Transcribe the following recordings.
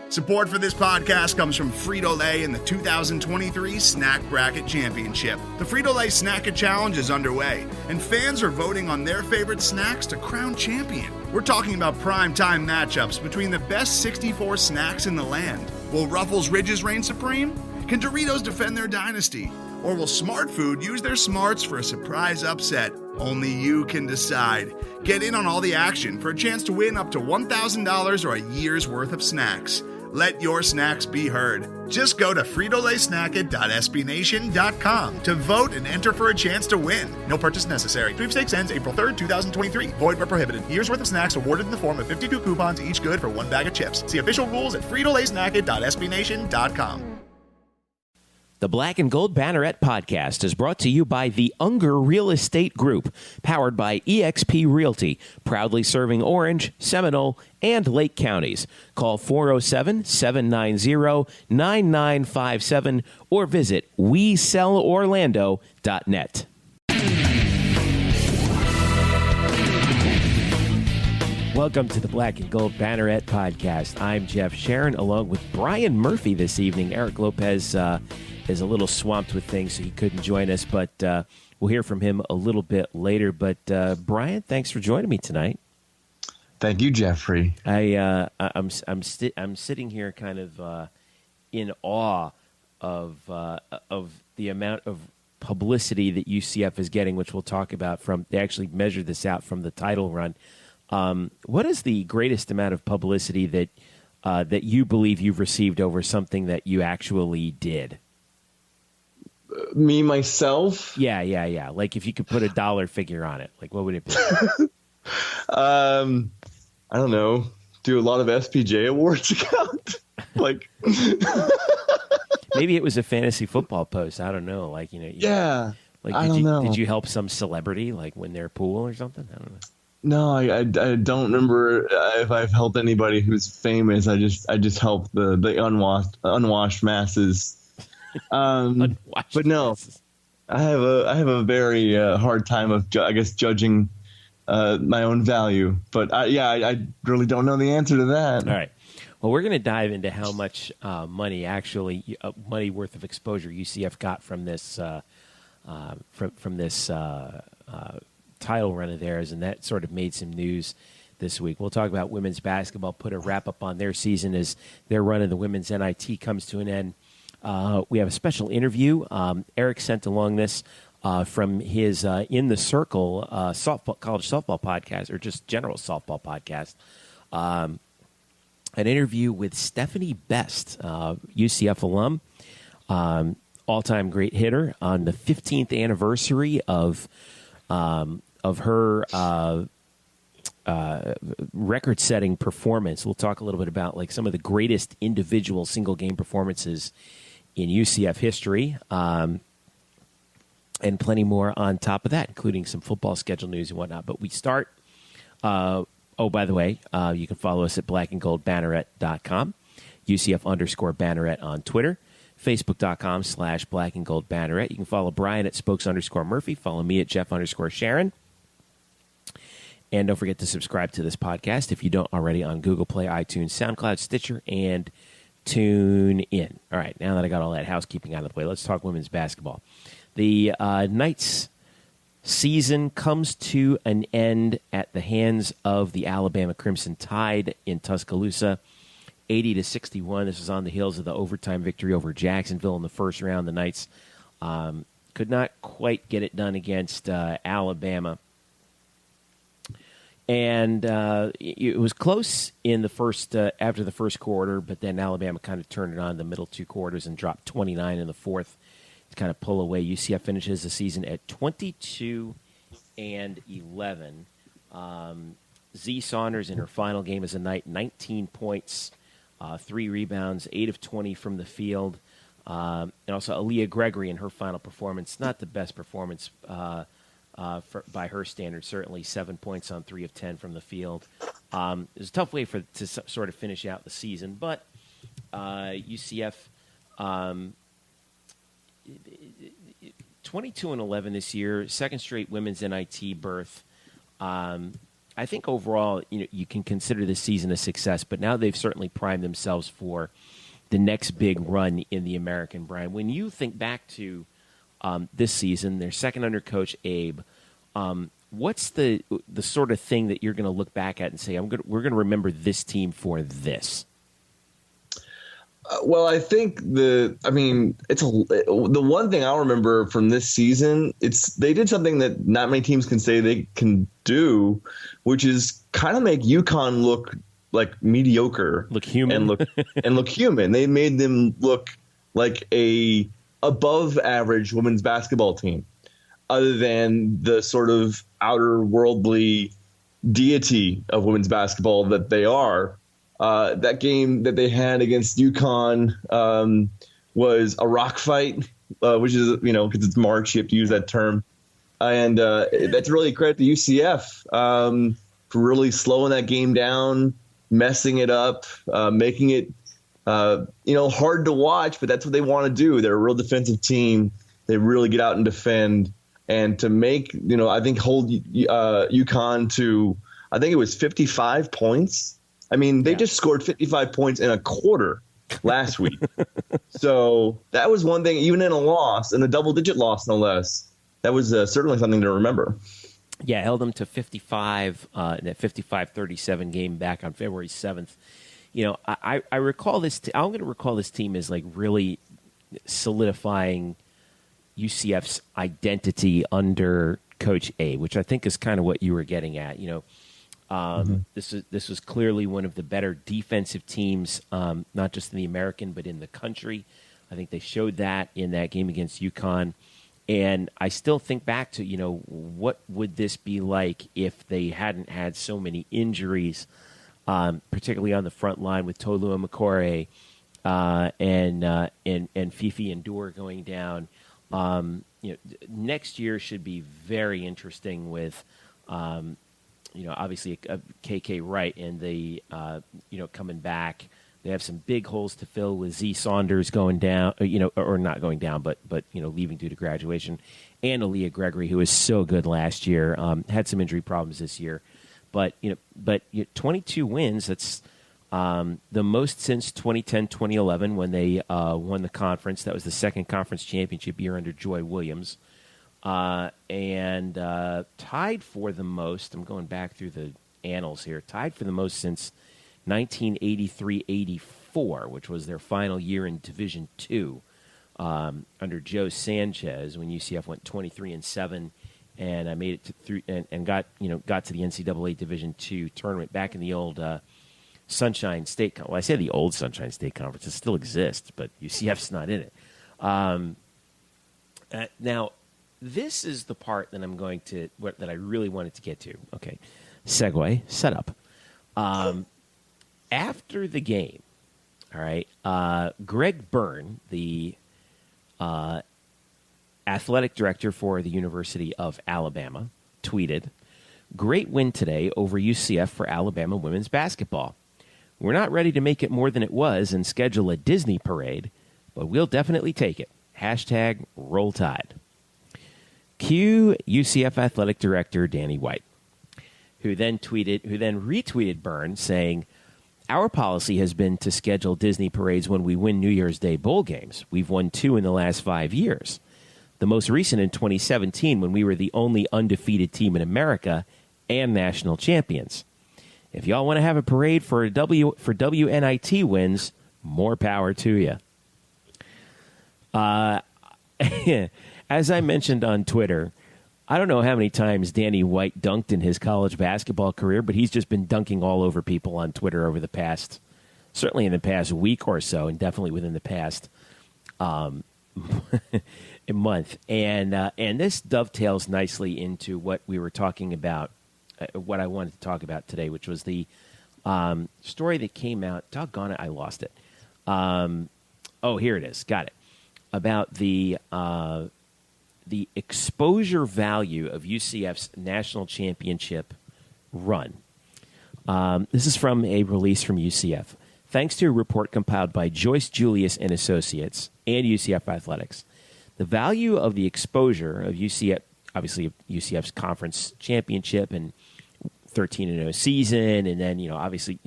Support for this podcast comes from Frito-Lay in the 2023 Snack Bracket Championship. The Frito-Lay Snack It Challenge is underway, and fans are voting on their favorite snacks to crown champion. We're talking about prime-time matchups between the best 64 snacks in the land. Will Ruffles Ridges reign supreme? Can Doritos defend their dynasty? Or will Smart Food use their smarts for a surprise upset? Only you can decide. Get in on all the action for a chance to win up to $1,000 or a year's worth of snacks. Let your snacks be heard. Just go to fritolaysnacket.sbnation.com to vote and enter for a chance to win. No purchase necessary. Sweepstakes ends April 3rd, 2023. Void where prohibited. Year's worth of snacks awarded in the form of 52 coupons, each good for one bag of chips. See official rules at fritolaysnacket.sbnation.com. The Black and Gold Banneret Podcast is brought to you by the Unger Real Estate Group, powered by eXp Realty, proudly serving Orange, Seminole, and Lake counties. Call 407-790-9957 or visit WeSellOrlando.net. Welcome to the Black and Gold Banneret Podcast. I'm Jeff Sharon, along with Brian Murphy this evening. Eric Lopez is a little swamped with things, so he couldn't join us, but we'll hear from him a little bit later. But Brian, thanks for joining me tonight. Thank you, Jeffrey. I'm sitting here kind of in awe of the amount of publicity that UCF is getting, which we'll talk about. They actually measured this out from the title run. What is the greatest amount of publicity that you believe you've received over something that you actually did? Me, myself? Yeah. Like if you could put a dollar figure on it, like what would it be? I don't know. Do a lot of SPJ awards count? Like maybe it was a fantasy football post. I don't know. Like, yeah. Like, I don't know. Did you help some celebrity like win their pool or something? I don't know. No, I don't remember if I've helped anybody who's famous. I just help the unwashed masses. But no, I have a very hard time of judging my own value. But I really don't know the answer to that. All right. Well, we're going to dive into how much money worth of exposure UCF got from this from this title run of theirs, and that sort of made some news this week. We'll talk about women's basketball, put a wrap up on their season as their run of the women's NIT comes to an end. We have a special interview. Eric sent along this from his In the Circle college softball podcast, or just general softball podcast. An interview with Stephanie Best, UCF alum, all-time great hitter, on the 15th anniversary of her record-setting performance. We'll talk a little bit about like some of the greatest individual single-game performances in UCF history, and plenty more on top of that, including some football schedule news and whatnot. But we start, by the way, you can follow us at blackandgoldbanneret.com, UCF_Banneret on Twitter, Facebook.com/blackandgoldbanneret. You can follow Brian at Spokes_Murphy. Follow me at Jeff_Sharon. And don't forget to subscribe to this podcast if you don't already on Google Play, iTunes, SoundCloud, Stitcher, and Tune in. All right, now that I got all that housekeeping out of the way, let's talk women's basketball. The Knights' season comes to an end at the hands of the Alabama Crimson Tide in Tuscaloosa, 80-61. This was on the heels of the overtime victory over Jacksonville in the first round. The Knights could not quite get it done against Alabama. And it was close in the first after the first quarter, but then Alabama kind of turned it on in the middle two quarters and dropped 29 in the fourth to kind of pull away. UCF finishes the season at 22-11. Z Saunders in her final game as a Knight, 19 points, 3 rebounds, 8 of 20 from the field. And also Aaliyah Gregory in her final performance, not the best performance by her standards, certainly 7 points on 3 of 10 from the field. It was a tough way to sort of finish out the season, but UCF 22-11 this year, second straight women's NIT berth. I think overall, you can consider this season a success, but now they've certainly primed themselves for the next big run in the American. Brian, when you think back to this season, their second under Coach Abe, what's the sort of thing that you're going to look back at and say, we're going to remember this team for this? Well, I think the one thing I'll remember from this season, they did something that not many teams can say they can do, which is kind of make UConn look like mediocre, look human, and look human. They made them look like a above average women's basketball team, other than the sort of outer worldly deity of women's basketball that they are. That game that they had against UConn was a rock fight, which is, because it's March, you have to use that term. And that's really credit to UCF for really slowing that game down, messing it up, making it, hard to watch, but that's what they want to do. They're a real defensive team. They really get out and defend. And to make, I think hold UConn to, I think it was 55 points. I mean, they just scored 55 points in a quarter last week. So that was one thing, even in a loss, in a double-digit loss, no less. That was certainly something to remember. Yeah, held them to 55 in that 55-37 game back on February 7th. I recall this. I'm going to recall this team as like really solidifying UCF's identity under Coach A, which I think is kind of what you were getting at. This was clearly one of the better defensive teams, not just in the American, but in the country. I think they showed that in that game against UConn. And I still think back to, what would this be like if they hadn't had so many injuries, particularly on the front line with Tolu Makore and Fifi and Dor going down. Next year should be very interesting with obviously KK Wright and the, coming back. They have some big holes to fill with Z Saunders going down, or not going down, but leaving due to graduation. And Aaliyah Gregory, who was so good last year, had some injury problems this year. But 22 wins, that's the most since 2010-2011 when they won the conference. That was the second conference championship year under Joy Williams. And tied for the most, I'm going back through the annals here, tied for the most since 1983-84, which was their final year in Division II under Joe Sanchez when UCF went 23-7, and I made it through and got to the NCAA Division II tournament back in the old Sunshine State. Well, I say the old Sunshine State Conference; it still exists, but UCF's not in it. Now. This is the part that that I really wanted to get to. Okay, segue, setup. After the game, all right, Greg Byrne, the athletic director for the University of Alabama, tweeted, "Great win today over UCF for Alabama women's basketball. We're not ready to make it more than it was and schedule a Disney parade, but we'll definitely take it. Hashtag Roll Tide." Cue UCF athletic director Danny White, who then retweeted Byrne saying, "Our policy has been to schedule Disney parades when we win New Year's Day bowl games. We've won 2 in the last 5 years. The most recent in 2017 when we were the only undefeated team in America and national champions. If y'all want to have a parade for WNIT wins, more power to you." As I mentioned on Twitter, I don't know how many times Danny White dunked in his college basketball career, but he's just been dunking all over people on Twitter over certainly in the past week or so, and definitely within the past month. And this dovetails nicely into what we were talking about, what I wanted to talk about today, which was the story that came out. Doggone it, I lost it. Here it is. Got it. About the exposure value of UCF's national championship run. This is from a release from UCF. Thanks to a report compiled by Joyce Julius and Associates and UCF Athletics, the value of the exposure of UCF, obviously UCF's conference championship and 13-0 season, and then obviously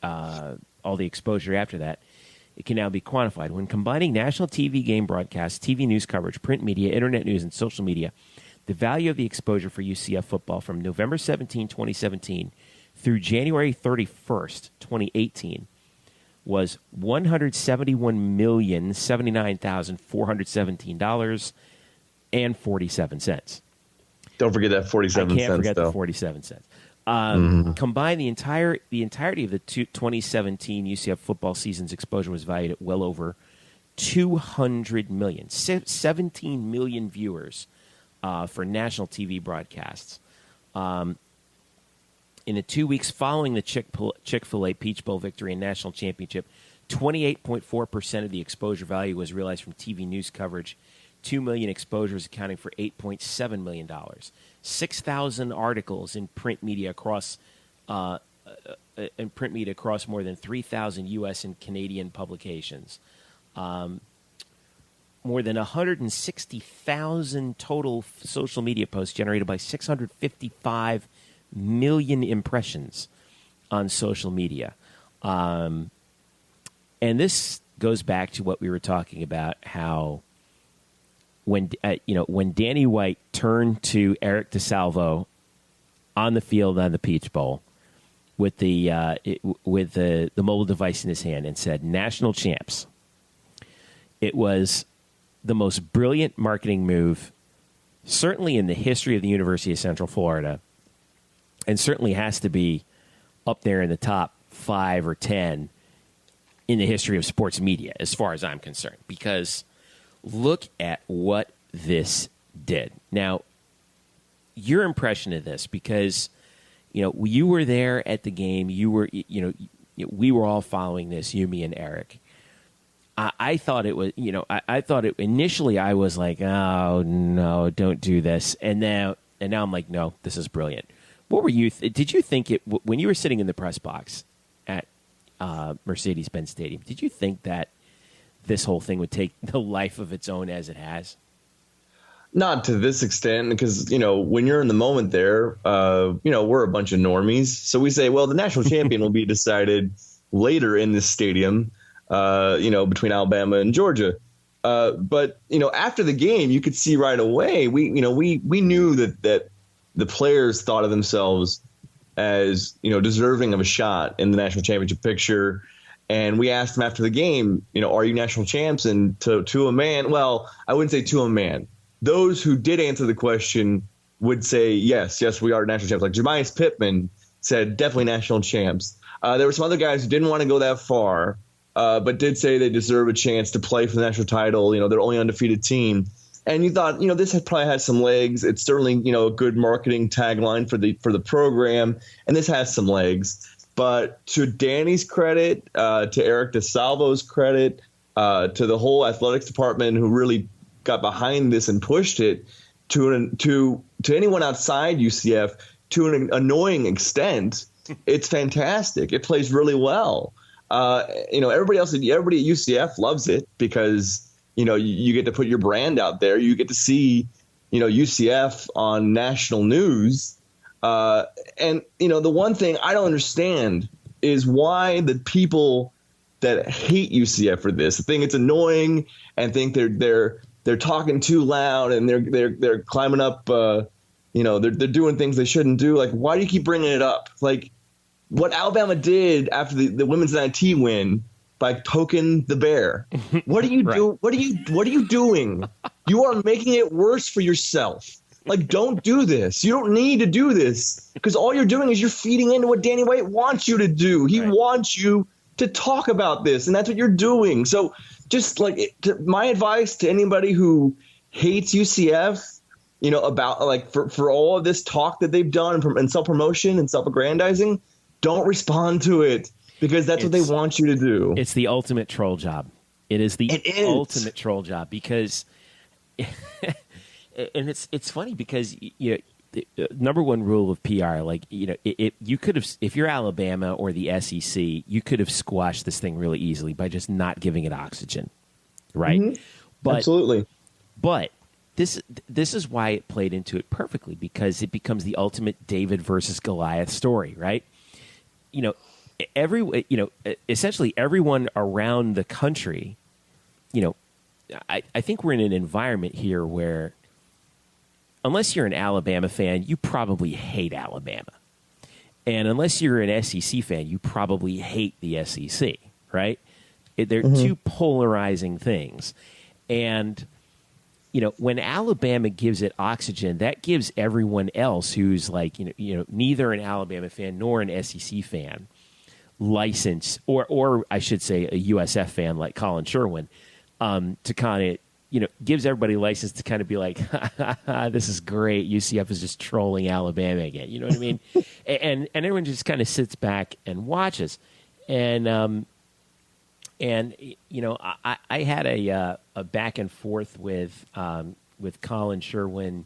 all the exposure after that, it can now be quantified. When combining national TV game broadcasts, TV news coverage, print media, internet news, and social media, the value of the exposure for UCF football from November 17, 2017 through January 31st, 2018 was $171,079,417.47. Don't forget that 47 cents. I can't forget though. the 47 cents. Combined, the entirety of the 2017 UCF football season's exposure was valued at well over 200 million, 17 million viewers for national TV broadcasts. In the 2 weeks following the Chick-fil-A Peach Bowl victory and national championship, 28.4% of the exposure value was realized from TV news coverage. 2 million exposures accounting for $8.7 million. 6,000 articles in print media across more than 3,000 U.S. and Canadian publications. More than 160,000 total social media posts generated by 655 million impressions on social media. And this goes back to what we were talking about, how when Danny White turned to Eric DeSalvo on the field on the Peach Bowl with the mobile device in his hand and said, "National champs," it was the most brilliant marketing move, certainly in the history of the University of Central Florida, and certainly has to be up there in the top 5 or 10 in the history of sports media, as far as I'm concerned, because look at what this did. Now, your impression of this, because you were there at the game, we were all following this, you, me, and Eric. I thought it was, initially I was like, oh no, don't do this, and now I'm like, no, this is brilliant. What were you? Did you think it when you were sitting in the press box at Mercedes-Benz Stadium? Did you think that this whole thing would take the life of its own as it has? Not to this extent, because, when you're in the moment there, we're a bunch of normies. So we say, well, the national champion will be decided later in this stadium, between Alabama and Georgia. But after the game, you could see right away, we knew that the players thought of themselves as, deserving of a shot in the national championship picture. And we asked them after the game, are you national champs? And to a man, well, I wouldn't say to a man. Those who did answer the question would say, yes, we are national champs. Like Jemias Pittman said, definitely national champs. There were some other guys who didn't want to go that far, but did say they deserve a chance to play for the national title. They're only undefeated team. And you thought, this probably has some legs. It's certainly, a good marketing tagline for the program. And this has some legs. But to Danny's credit, to Eric DeSalvo's credit, to the whole athletics department who really got behind this and pushed it, to anyone outside UCF, to an annoying extent, it's fantastic. It plays really well. Everybody at UCF loves it because you get to put your brand out there. You get to see, UCF on national news. And the one thing I don't understand is why the people that hate UCF for this, think it's annoying and think they're talking too loud and they're climbing up, they're doing things they shouldn't do. Like, why do you keep bringing it up? Like what Alabama did after the women's NIT win by poking the bear. What are you do? What are you doing? You are making it worse for yourself. Like, don't do this. You don't need to do this because all you're doing is you're feeding into what Danny White wants you to do. He wants you to talk about this, and that's what you're doing. So just my advice to anybody who hates UCF, about for all of this talk that they've done and self-promotion and self-aggrandizing, don't respond to it because that's what they want you to do. It's the ultimate troll job. It is the ultimate troll job because and it's funny because the number one rule of PR, you could have, if you're Alabama or the SEC, you could have squashed this thing really easily by just not giving it oxygen, right? Mm-hmm. Absolutely. But this is why it played into it perfectly, because it becomes the ultimate David versus Goliath story, right? Essentially everyone around the country, I think we're in an environment here where, unless you're an Alabama fan, you probably hate Alabama. And unless you're an SEC fan, you probably hate the SEC, right? They're two polarizing things. And, when Alabama gives it oxygen, that gives everyone else who's like, neither an Alabama fan nor an SEC fan license, or I should say a USF fan like Colin Sherwin, to kind of, gives everybody license to kind of be like, this is great. UCF is just trolling Alabama again. You know what I mean? and everyone just kind of sits back and watches. And I had a back and forth with Colin Sherwin,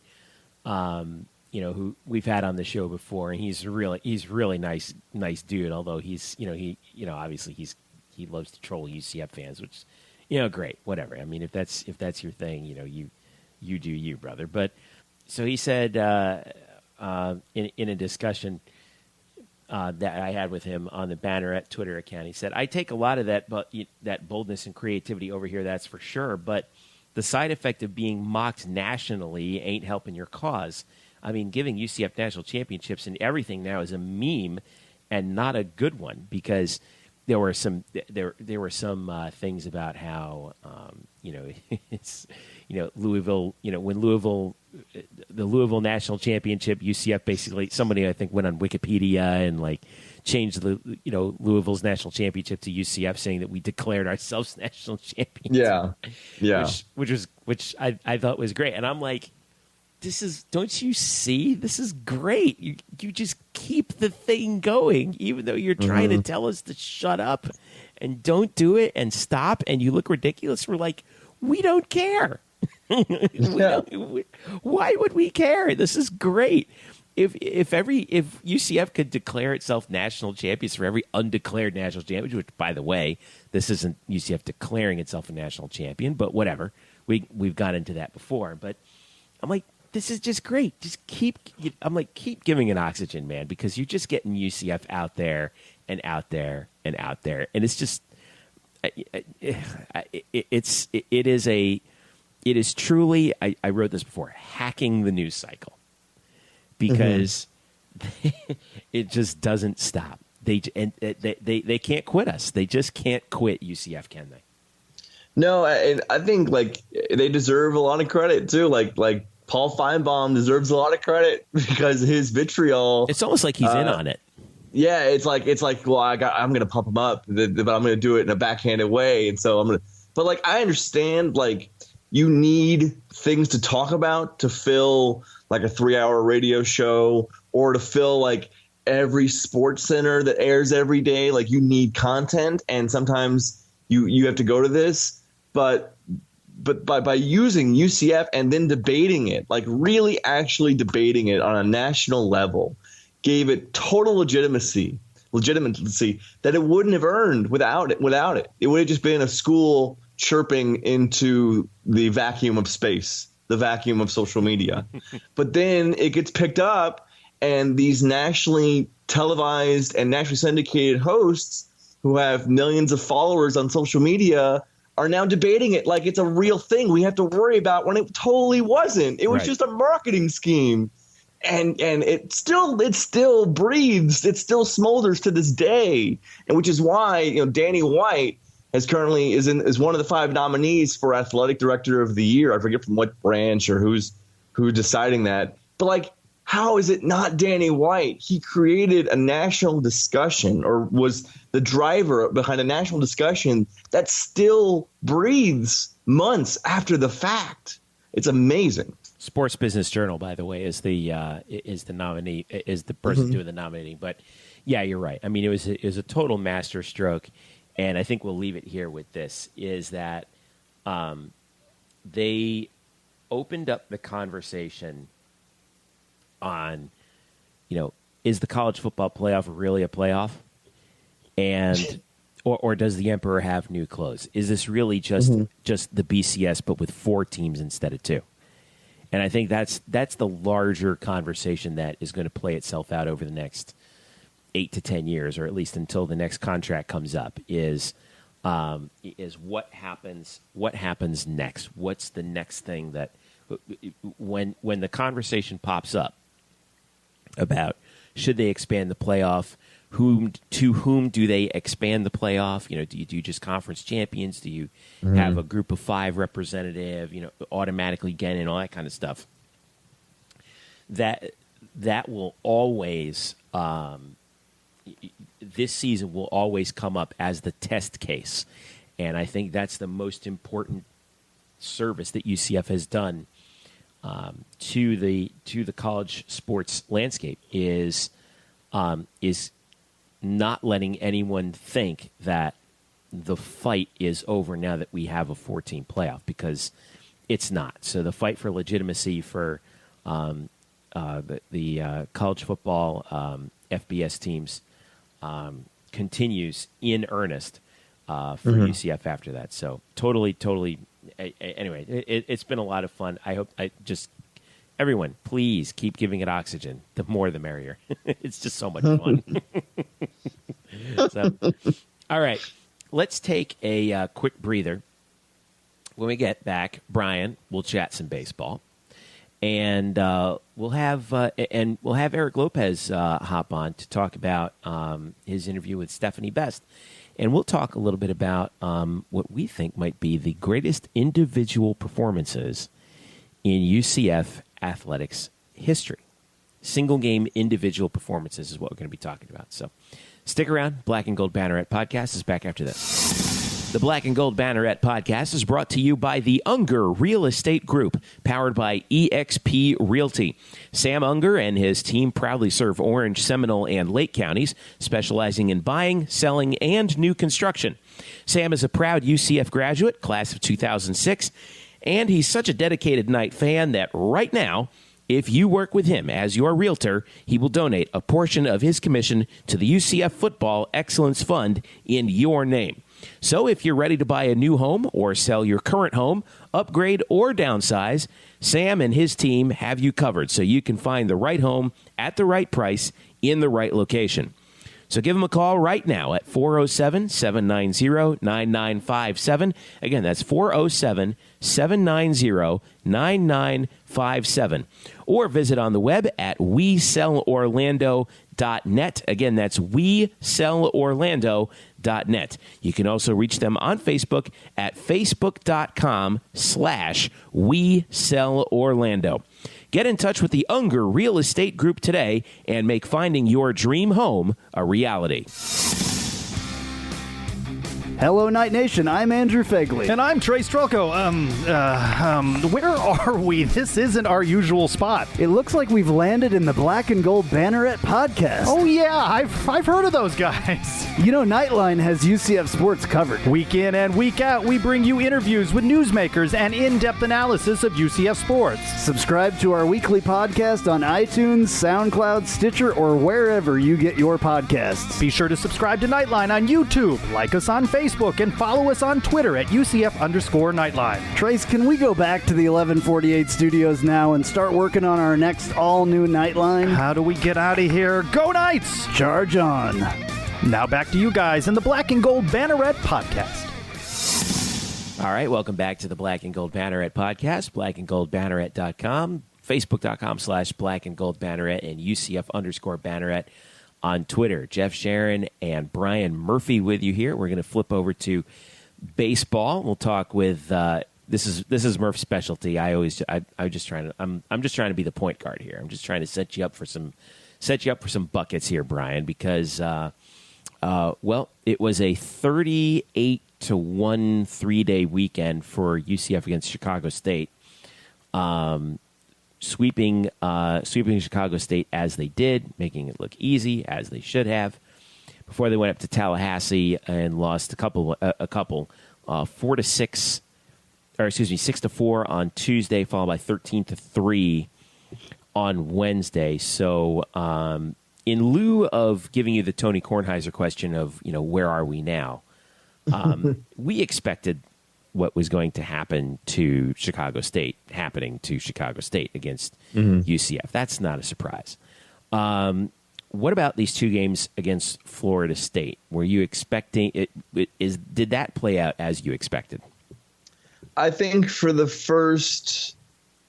who we've had on the show before, and he's really nice dude. Although he's obviously he loves to troll UCF fans, which great, whatever. I mean, if that's your thing, you do you, brother. But so he said in a discussion that I had with him on the Banneret Twitter account, he said, "I take a lot of that boldness and creativity over here, that's for sure. But the side effect of being mocked nationally ain't helping your cause. I mean, giving UCF national championships and everything now is a meme, and not a good one, because there were some things about how it's Louisville, when the Louisville national championship, UCF basically, somebody I think went on Wikipedia and like changed the Louisville's national championship to UCF, saying that we declared ourselves national champions. Yeah. Which I thought was great, and I'm like, don't you see? This is great. You just keep the thing going, even though you're trying to tell us to shut up and don't do it and stop, and you look ridiculous. We're like, we don't care. Why would we care? This is great. If UCF could declare itself national champions for every undeclared national champion, which, by the way, this isn't UCF declaring itself a national champion, but whatever. We've got into that before. But I'm like, this is just great. Just keep giving it oxygen, man, because you're just getting UCF out there and out there and out there, and it's just it is truly, I wrote this before, hacking the news cycle, because it just doesn't stop. They can't quit us. They just can't quit UCF, can they? No, and I think like they deserve a lot of credit too. Like Paul Feinbaum deserves a lot of credit because his vitriol. It's almost like he's in on it. Yeah, it's like well, I'm going to pump him up, but I'm going to do it in a backhanded way, and so I'm going to. But like I understand, like you need things to talk about to fill like a 3-hour radio show, or to fill like every sports center that airs every day. Like you need content, and sometimes you have to go to this, but by using UCF and then debating it, like really actually debating it on a national level, gave it total legitimacy that it wouldn't have earned without it. It would have just been a school chirping into the vacuum of space, the vacuum of social media. But then it gets picked up, and these nationally televised and nationally syndicated hosts who have millions of followers on social media are now debating it like it's a real thing we have to worry about, when it totally wasn't. It was just a marketing scheme. And it still breathes, it still smolders to this day. And which is why, Danny White is one of the 5 nominees for Athletic Director of the Year. I forget from what branch or who's deciding that. But like, how is it not Danny White? He created a national discussion, or was the driver behind a national discussion that still breathes months after the fact. It's amazing. Sports Business Journal, by the way, is the nominee, is the person doing the nominating. But yeah, you're right. I mean, it was a total masterstroke, and I think we'll leave it here with this: is that they opened up the conversation on, is the college football playoff really a playoff? And or does the emperor have new clothes? Is this really just the BCS but with 4 teams instead of 2? And I think that's the larger conversation that is going to play itself out over the next 8 to 10 years, or at least until the next contract comes up, is what happens next? What's the next thing that when the conversation pops up about should they expand the playoff, to whom do they expand the playoff? Do you do just conference champions? Do you have a group of 5 representative, automatically get in, all that kind of stuff? That will always this season will always come up as the test case. And I think that's the most important service that UCF has done to the college sports landscape is not letting anyone think that the fight is over now that we have a 14 playoff, because it's not. So the fight for legitimacy for the college football FBS teams continues in earnest for UCF after that. So totally. Anyway, it's been a lot of fun. I hope everyone, please keep giving it oxygen. The more, the merrier. It's just so much fun. So, all right, let's take a quick breather. When we get back, Brian, we'll chat some baseball, and we'll have Eric Lopez hop on to talk about his interview with Stephanie Best, and we'll talk a little bit about what we think might be the greatest individual performances in UCF athletics history. Single game individual performances is what we're going to be talking about. So stick around. Black and Gold Banneret Podcast is back after this. The Black and Gold Banneret Podcast is brought to you by the Unger Real Estate Group, powered by eXp Realty. Sam Unger and his team proudly serve Orange, Seminole, and Lake counties, specializing in buying, selling, and new construction. Sam is a proud UCF graduate, class of 2006, and he's such a dedicated Knight fan that right now, if you work with him as your realtor, he will donate a portion of his commission to the UCF Football Excellence Fund in your name. So if you're ready to buy a new home or sell your current home, upgrade or downsize, Sam and his team have you covered so you can find the right home at the right price in the right location. So give them a call right now at 407-790-9957. Again, that's 407-790-9957. Or visit on the web at WeSellOrlando.net. Again, that's WeSellOrlando.net. You can also reach them on Facebook at Facebook.com/WeSellOrlando. Get in touch with the Unger Real Estate Group today and make finding your dream home a reality. Hello, Night Nation. I'm Andrew Fegley. And I'm Trey Strelko. Where are we? This isn't our usual spot. It looks like we've landed in the Black and Gold Banneret Podcast. Oh, yeah. I've heard of those guys. You know, Nightline has UCF sports covered. Week in and week out, we bring you interviews with newsmakers and in-depth analysis of UCF sports. Subscribe to our weekly podcast on iTunes, SoundCloud, Stitcher, or wherever you get your podcasts. Be sure to subscribe to Nightline on YouTube, like us on Facebook, and follow us on Twitter at UCF_Nightline. Trace, can we go back to the 1148 studios now and start working on our next all-new Nightline? How do we get out of here? Go Knights! Charge on. Now back to you guys in the Black and Gold Banneret Podcast. All right, welcome back to the Black and Gold Banneret Podcast, blackandgoldbanneret.com, facebook.com/Black and Gold Banneret, and UCF_Banneret on Twitter. Jeff, Sharon, and Brian Murphy with you here. We're going to flip over to baseball. We'll talk with this is Murph's specialty. I'm just trying to be the point guard here. I'm just trying to set you up for some buckets here, Brian, because it was a 38-1 3-day weekend for UCF against Chicago State. Sweeping Chicago State as they did, making it look easy as they should have, before they went up to Tallahassee and lost a couple 4-6, or 6-4 on Tuesday, followed by 13-3 on Wednesday. So, in lieu of giving you the Tony Kornheiser question of where are we now, we expected what was going to happen to Chicago State happening to Chicago State against UCF. That's not a surprise. What about these two games against Florida State? Were you expecting it? Did that play out as you expected? I think for the first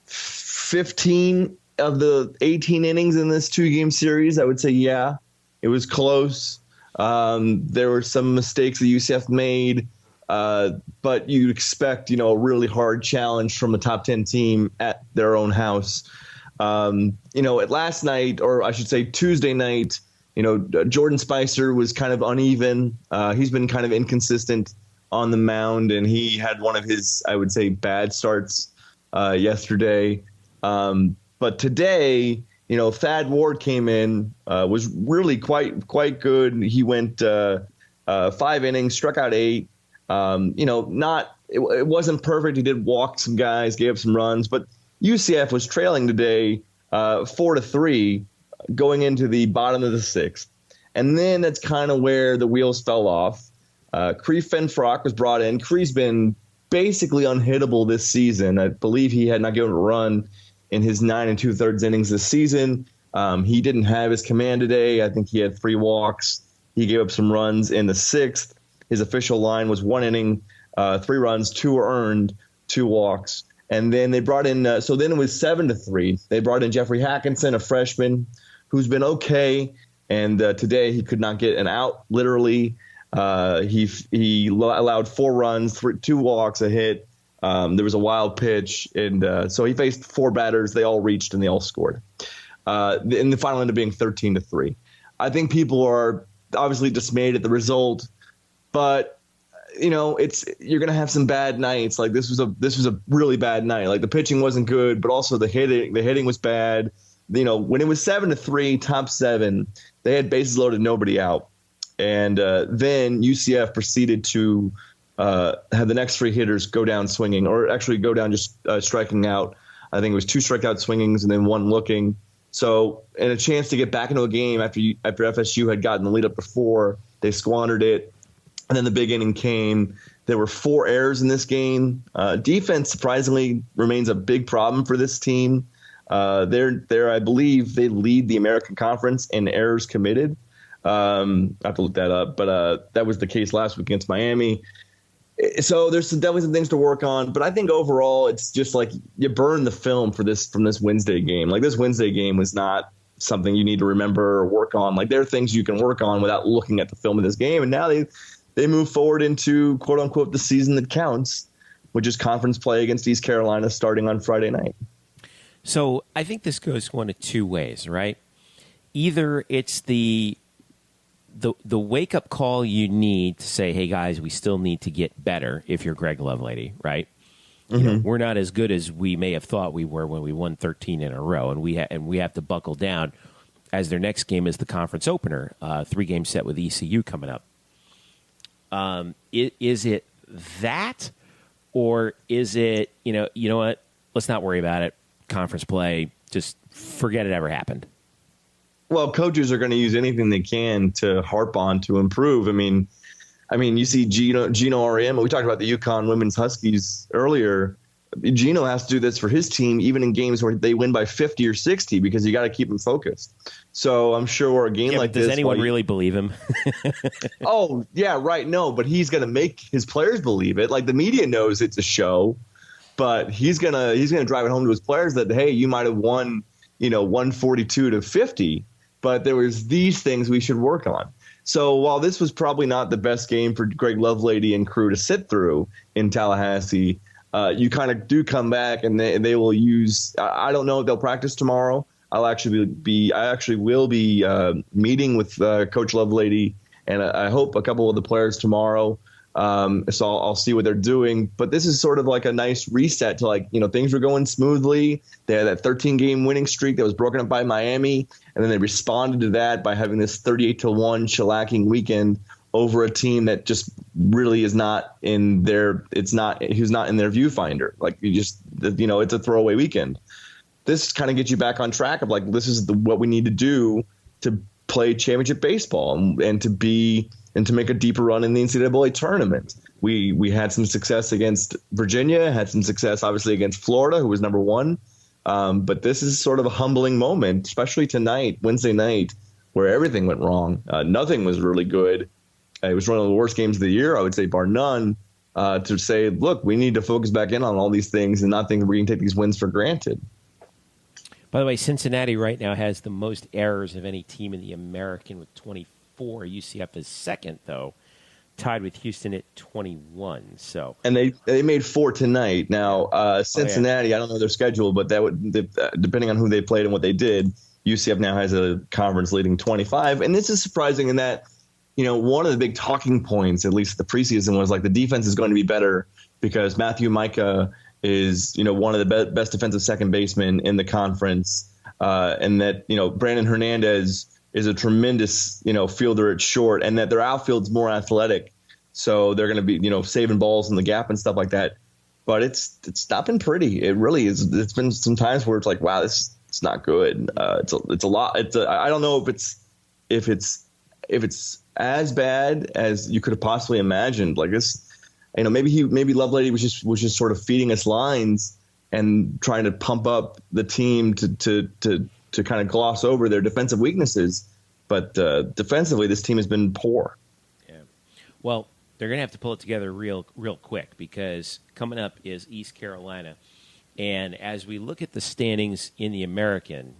15 of the 18 innings in this 2-game series, I would say, yeah, it was close. There were some mistakes that UCF made, but you expect, a really hard challenge from a top 10 team at their own house. At last night, or I should say Tuesday night, Jordan Spicer was kind of uneven. He's been kind of inconsistent on the mound, and he had one of his, I would say, bad starts yesterday. But today, Thad Ward came in, was really quite good. He went 5 innings, struck out 8. It wasn't perfect. He did walk some guys, gave up some runs, but UCF was trailing today 4-3 going into the bottom of the 6th. And then that's kind of where the wheels fell off. Cree Fenfrock was brought in. Cree's been basically unhittable this season. I believe he had not given a run in his 9 2/3 innings this season. He didn't have his command today. I think he had 3 walks. He gave up some runs in the 6th. His official line was 1 inning, 3 runs, 2 were earned, 2 walks. And then they brought in, so then it was 7-3. They brought in Jeffrey Hackinson, a freshman, who's been okay. And today he could not get an out, literally. He allowed 4 runs, 2 walks, a hit. There was a wild pitch. And so he faced 4 batters. They all reached and they all scored. And the final ended up being 13-3. I think people are obviously dismayed at the result, but you're going to have some bad nights. Like this was a really bad night. Like the pitching wasn't good, but also the hitting was bad. When it was 7-3, top 7, they had bases loaded, nobody out. And then UCF proceeded to have the next 3 hitters go down swinging, or actually go down just striking out. I think it was 2 strikeout swingings and then 1 looking. So, and a chance to get back into a game after FSU had gotten the lead up before, they squandered it. And then the big inning came. There were 4 errors in this game. Defense, surprisingly, remains a big problem for this team. I believe they lead the American Conference in errors committed. I have to look that up, but that was the case last week against Miami. So there's definitely some things to work on, but I think overall it's just like you burn the film from this Wednesday game. Like this Wednesday game was not something you need to remember or work on. Like there are things you can work on without looking at the film of this game, and now they move forward into quote unquote the season that counts, which is conference play against East Carolina starting on Friday night. So I think this goes one of 2 ways, right? Either it's the wake-up call you need to say, hey, guys, we still need to get better if you're Greg Lovelady, right? Mm-hmm. We're not as good as we may have thought we were when we won 13 in a row, and we have to buckle down as their next game is the conference opener, 3-game set with ECU coming up. Is it that, or is it, you know what, let's not worry about it, conference play, just forget it ever happened? Well, coaches are going to use anything they can to harp on to improve. I mean, you see Gino RM. We talked about the UConn women's Huskies earlier. Gino has to do this for his team, even in games where they win by 50 or 60, because you got to keep them focused. So I'm sure a game like this. Does anyone really believe him? Oh, yeah, right. No, but he's going to make his players believe it. Like the media knows it's a show, but he's going to drive it home to his players that, hey, you might have won, 142-50. But there was these things we should work on. So while this was probably not the best game for Greg Lovelady and crew to sit through in Tallahassee, you kind of do come back and they will use. I don't know if they'll practice tomorrow. I actually will be meeting with Coach Lovelady, and I hope a couple of the players tomorrow. So I'll see what they're doing. But this is sort of like a nice reset to things were going smoothly. They had that 13-game winning streak that was broken up by Miami, and then they responded to that by having this 38-1 shellacking weekend over a team that just really is not in their who's not in their viewfinder. Like it's a throwaway weekend. This kind of gets you back on track of this is what we need to do to play championship baseball and to be and to make a deeper run in the NCAA tournament. We had some success against Virginia, had some success obviously against Florida, who was number 1. But this is sort of a humbling moment, especially tonight, Wednesday night, where everything went wrong. Nothing was really good. It was one of the worst games of the year, I would say, bar none, to say, look, we need to focus back in on all these things and not think we can take these wins for granted. By the way, Cincinnati right now has the most errors of any team in the American with 24. UCF is second, though, tied with Houston at 21. So, and they made 4 tonight. Now, Cincinnati, I don't know their schedule, but that would depending on who they played and what they did, UCF now has a conference leading 25. And this is surprising in that, one of the big talking points, at least the preseason, was like the defense is going to be better because Matthew Micah is, one of the best defensive second basemen in the conference. And that, Brandon Hernandez is a tremendous, fielder at short, and that their outfield's more athletic. So they're going to be, saving balls in the gap and stuff like that. But it's not been pretty. It really is. It's been some times where it's like, wow, it's not good. It's a lot. I don't know if it's as bad as you could have possibly imagined. Like this, maybe Lovelady was just sort of feeding us lines and trying to pump up the team to kind of gloss over their defensive weaknesses. But defensively, this team has been poor. Yeah. Well, they're going to have to pull it together real quick because coming up is East Carolina. And as we look at the standings in the American,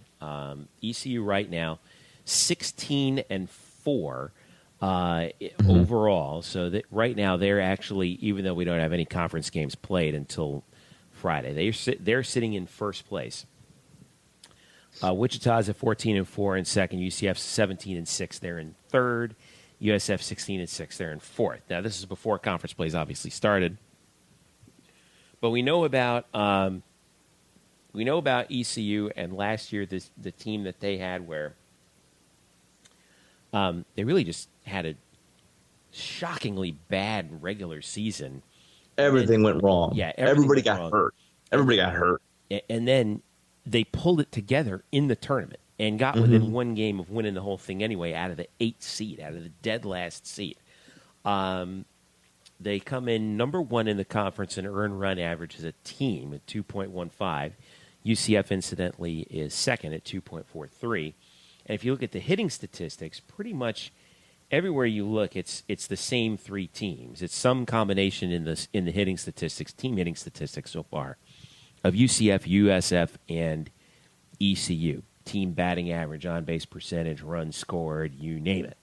ECU right now, 16-4 overall. So that right now they're actually, even though we don't have any conference games played until Friday, they're sitting in first place. Wichita's at 14-4 in second. UCF 17-6. They're in third. USF 16-6. They're in fourth. Now this is before conference plays obviously started. But we know about ECU and last year the team that they had where they really just had a shockingly bad regular season. Everything went wrong. Yeah, everybody got hurt. Everybody got hurt. And then they pulled it together in the tournament and got within one game of winning the whole thing anyway out of the 8th seed, out of the dead last seed. They come in number 1 in the conference in earned run average as a team at 2.15. UCF, incidentally, is second at 2.43. And if you look at the hitting statistics, pretty much everywhere you look, it's the same 3 teams. It's some combination in the hitting statistics, team hitting statistics so far, of UCF, USF, and ECU. Team batting average, on-base percentage, runs scored, you name it.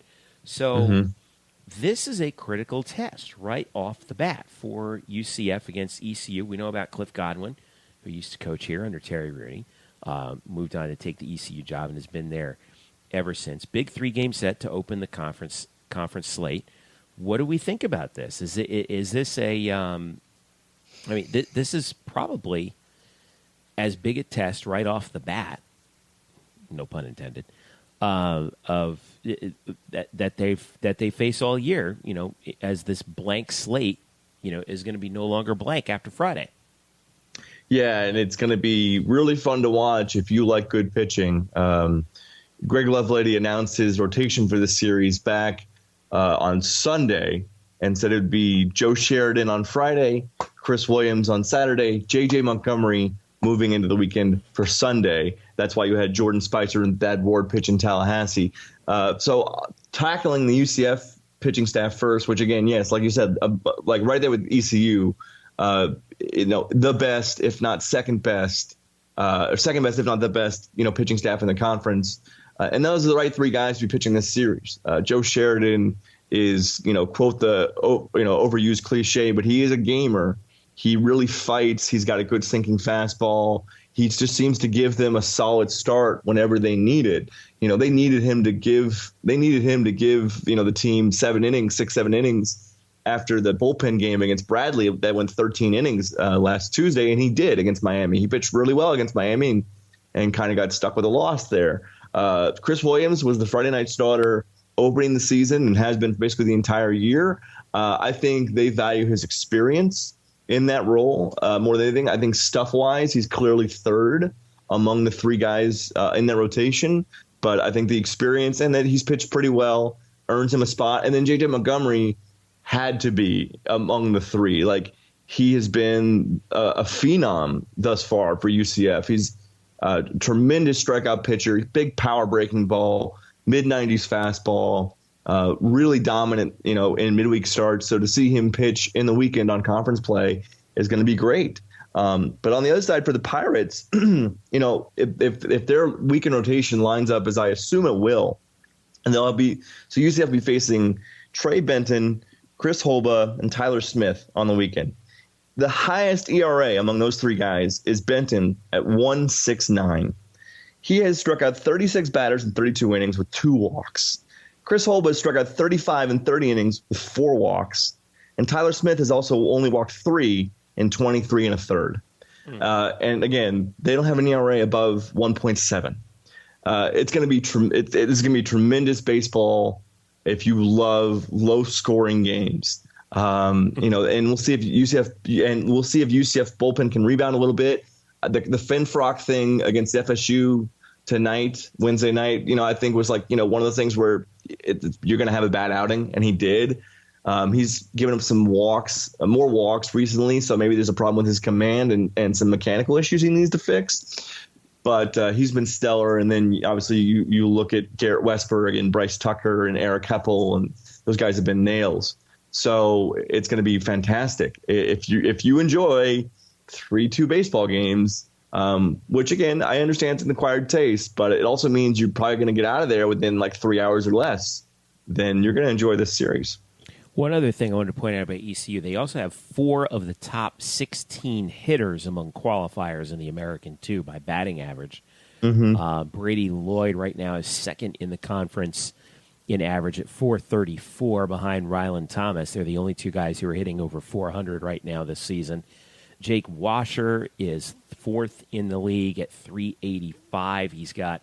So this is a critical test right off the bat for UCF against ECU. We know about Cliff Godwin, who used to coach here under Terry Rooney, moved on to take the ECU job and has been there ever since. Big 3-game set to open the conference slate. What do we think about this? Is this a this is probably as big a test right off the bat, no pun intended, of that they face all year, as this blank slate, is going to be no longer blank after Friday. Yeah, and it's going to be really fun to watch if you like good pitching. Greg Lovelady announced his rotation for the series back on Sunday and said it would be Joe Sheridan on Friday, Chris Williams on Saturday, J.J. Montgomery moving into the weekend for Sunday. That's why you had Jordan Spicer and Thad Ward pitch in Tallahassee. So tackling the UCF pitching staff first, which again, yes, like you said, like right there with ECU, the best, if not second best, or second best, if not the best, pitching staff in the conference. And those are the right 3 guys to be pitching this series. Joe Sheridan is, quote the, overused cliche, but he is a gamer. He really fights. He's got a good sinking fastball. He just seems to give them a solid start whenever they need it. They needed him to give, the team 7 innings after the bullpen game against Bradley that went 13 innings last Tuesday, and he did against Miami. He pitched really well against Miami and kind of got stuck with a loss there. Chris Williams was the Friday night starter opening the season and has been basically the entire year. I think they value his experience in that role more than anything. I think stuff-wise, he's clearly third among the 3 guys in that rotation. But I think the experience and that he's pitched pretty well earns him a spot. And then J.J. Montgomery had to be among the three. Like, he has been a phenom thus far for UCF. He's a tremendous strikeout pitcher, big power breaking ball, mid-90s fastball, really dominant, in midweek starts. So to see him pitch in the weekend on conference play is going to be great. But on the other side for the Pirates, if their weekend rotation lines up as I assume it will, and UCF will be facing Trey Benton, Chris Holba, and Tyler Smith on the weekend. The highest ERA among those three guys is Benton at 1.69. He has struck out 36 batters in 32 innings with 2 walks. Chris Holba has struck out 35 in 30 innings with 4 walks. And Tyler Smith has also only walked 3 in 23 and a third. And again, they don't have an ERA above 1.7. It's going to be it's going to be tremendous baseball if you love low scoring games. And we'll see if UCF bullpen can rebound a little bit. The Finfrock thing against FSU tonight, Wednesday night, I think was like, one of the things where you're going to have a bad outing, and he did. He's given him some walks, more walks recently, so maybe there's a problem with his command and some mechanical issues he needs to fix. But he's been stellar. And then obviously you look at Garrett Westberg and Bryce Tucker and Eric Heppel, and those guys have been nails. So it's going to be fantastic. If you enjoy 3-2 baseball games, which again, I understand it's an acquired taste, but it also means you're probably going to get out of there within like 3 hours or less, then you're going to enjoy this series. One other thing I wanted to point out about ECU, they also have 4 of the top 16 hitters among qualifiers in the American, too, by batting average. Brady Lloyd right now is second in the conference in average at .434 behind Ryland Thomas. They're the only 2 guys who are hitting over .400 right now this season. Jake Washer is 4th in the league at .385. He's got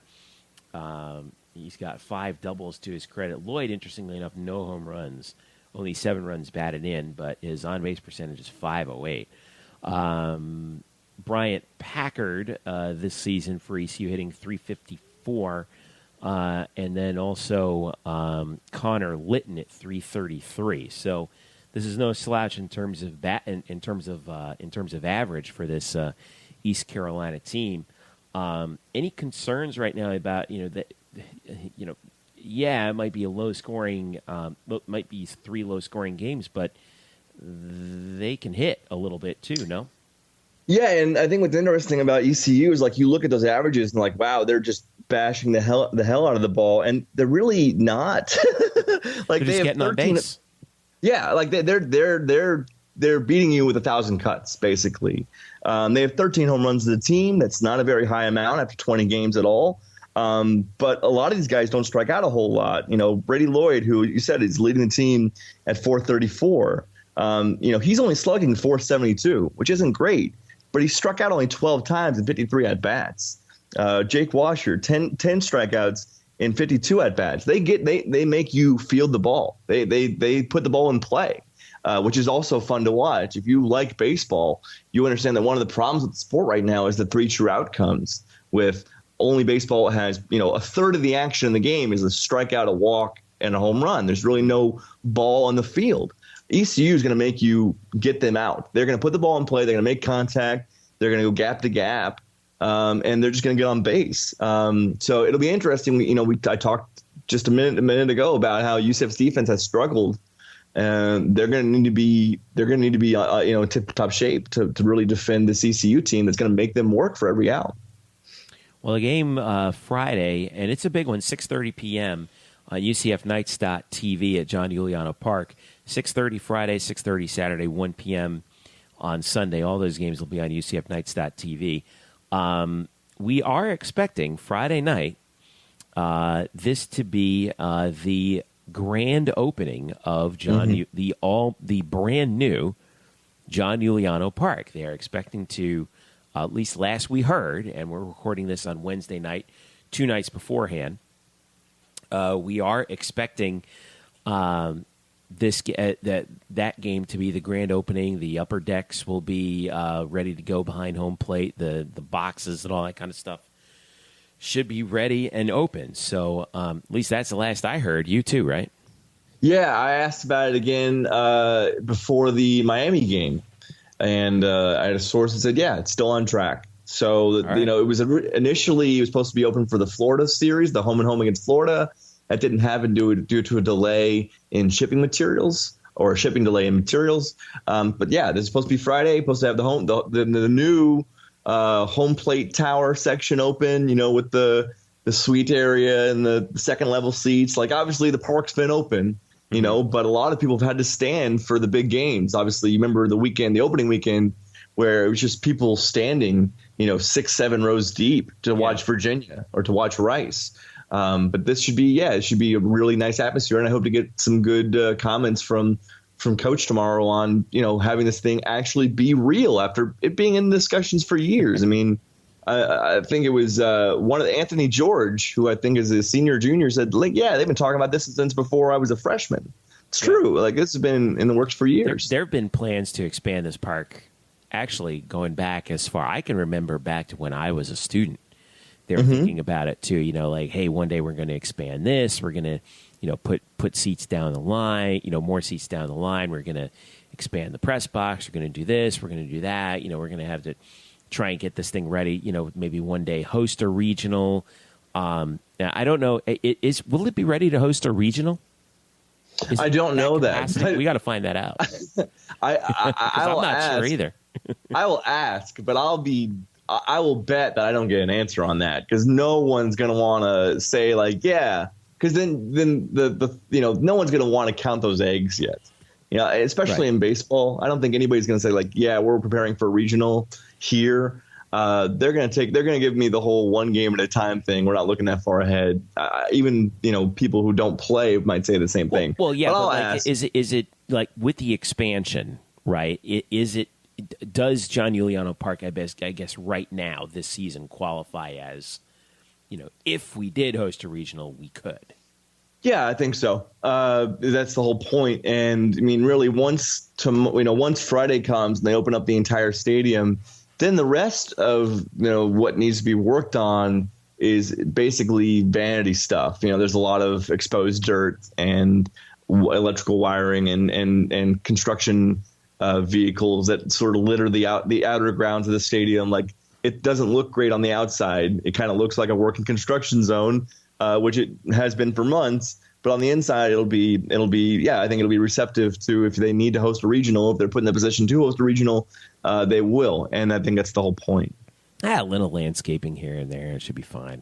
5 doubles to his credit. Lloyd, interestingly enough, no home runs. Only 7 runs batted in, but his on-base percentage is .508. Bryant Packard this season for ECU hitting .354, and then also Connor Litton at .333. So this is no slouch in terms of in terms of average for this East Carolina team. Any concerns right now about yeah, it might be a low-scoring, might be 3 low-scoring games, but they can hit a little bit too, no? Yeah, and I think what's interesting about ECU is like you look at those averages and like, wow, they're just bashing the hell out of the ball, and they're really not. Like they're just getting on base. Yeah, like they're beating you with 1,000 cuts basically. They have 13 home runs to the team. That's not a very high amount after 20 games at all. But a lot of these guys don't strike out a whole lot. Brady Lloyd, who you said is leading the team at .434. He's only slugging .472, which isn't great, but he struck out only 12 times in 53 at bats. Jake Washer, 10 strikeouts in 52 at bats. They make you field the ball. They put the ball in play, which is also fun to watch. If you like baseball, you understand that one of the problems with the sport right now is the 3 true outcomes. With only baseball has, a third of the action in the game is a strikeout, a walk, and a home run. There's really no ball on the field. ECU is going to make you get them out. They're going to put the ball in play. They're going to make contact. They're going to go gap to gap, and they're just going to get on base. So it'll be interesting. I talked just a minute ago about how UCF's defense has struggled, and they're going to need to be in tip-top shape to really defend this ECU team that's going to make them work for every out. Well, the game Friday, and it's a big one, 6:30 p.m. on UCFnights.tv at John Giuliano Park. 6:30 Friday, 6:30 Saturday, 1 p.m. on Sunday. All those games will be on UCFnights.tv. We are expecting Friday night this to be the grand opening of the brand new John Giuliano Park. They are expecting to, at least last we heard, and we're recording this on Wednesday night, 2 nights beforehand. We are expecting that game to be the grand opening. The upper decks will be ready to go behind home plate. The boxes and all that kind of stuff should be ready and open. So at least that's the last I heard. You too, right? Yeah, I asked about it again before the Miami game, and I had a source that said, yeah, it's still on track. So, right. it was initially it was supposed to be open for the Florida series, the home and home against Florida. That didn't happen due to a delay in shipping materials or a shipping delay in materials. But yeah, this is supposed to be Friday. Supposed to have the new home plate tower section open. With the suite area and the second level seats. Like obviously the park's been open. But a lot of people have had to stand for the big games. Obviously, you remember the opening weekend, where it was just people standing, 6-7 rows deep to watch Virginia or to watch Rice. But this should be a really nice atmosphere. And I hope to get some good comments from Coach tomorrow on, having this thing actually be real after it being in discussions for years. I mean, I think it was one of Anthony George, who I think is a senior junior, said, like, yeah, they've been talking about this since before I was a freshman. It's true. Like, this has been in the works for years. There have been plans to expand this park, actually going back as far I can remember, back to when I was a student. They were thinking about it too. Like, hey, one day we're going to expand this. We're going to, put seats down the line. More seats down the line. We're going to expand the press box. We're going to do this. We're going to do that. We're going to have to try and get this thing ready, maybe one day host a regional. Now, I don't know. Will it be ready to host a regional? I don't know that. We got to find that out. I'm not sure either. I will ask, but I will bet that I don't get an answer on that, because no one's going to want to say like, yeah, because then no one's going to want to count those eggs yet. Especially in baseball. I don't think anybody's going to say like, yeah, we're preparing for a regional here. They're going to give me the whole one game at a time thing. We're not looking that far ahead. Even, people who don't play might say the same thing. Well, yeah, but like, is it like with the expansion, right? Does John Juliano Park, I guess right now this season qualify as, if we did host a regional, we could? Yeah, I think so. That's the whole point. And I mean, really, once Friday comes and they open up the entire stadium, then the rest of what needs to be worked on is basically vanity stuff. There's a lot of exposed dirt and electrical wiring and construction vehicles that sort of litter the outer grounds of the stadium. Like, it doesn't look great on the outside. It kind of looks like a working construction zone. Which it has been for months, but on the inside, it'll be, I think it'll be receptive to, if they need to host a regional, if they're put in the position to host a regional, they will. And I think that's the whole point. A little landscaping here and there, it should be fine.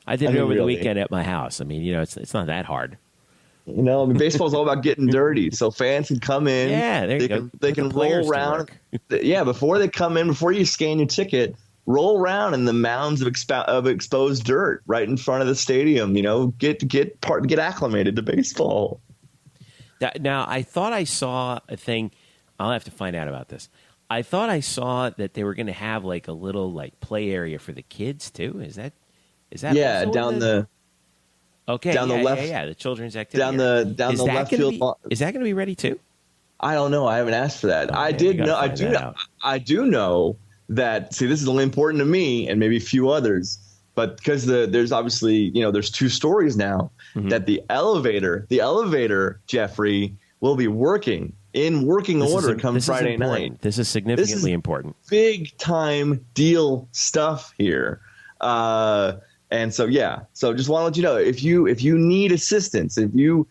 I did it over the weekend at my house. I mean, it's not that hard. Baseball's all about getting dirty, so fans can come in. Yeah, there you go. They can roll around. Yeah, before they come in, before you scan your ticket, roll around in the mounds of exposed dirt right in front of the stadium. Get acclimated to baseball. Now, I thought I saw a thing. I'll have to find out about this. I thought I saw that they were going to have like a little like play area for the kids too. Is that? Yeah, down the. Okay. Down the left. Yeah, the children's activity. Down the left field. Is that going to be ready too? I don't know. I haven't asked for that. I did know. I do know that. See, this is only important to me and maybe a few others, but because there's obviously there's two stories now that the elevator Jeffrey will be working in working order come Friday night. This is significantly important. Big time deal stuff here. And so, so just want to let you know, if you need assistance, if you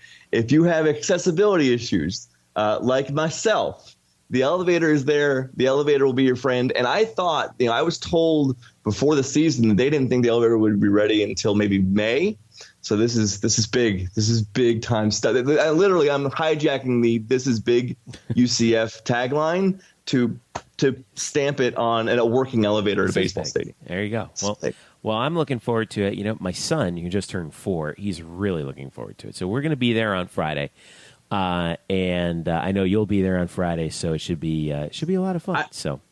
have accessibility issues, like myself, the elevator is there. The elevator will be your friend. And I thought, I was told before the season that they didn't think the elevator would be ready until maybe May. So this is big. This is big time stuff. I'm hijacking this is big UCF tagline to stamp it on a working elevator at a baseball stadium. There you go. Well, I'm looking forward to it. My son, who just turned 4, he's really looking forward to it. So we're going to be there on Friday, and I know you'll be there on Friday. So it should be a lot of fun.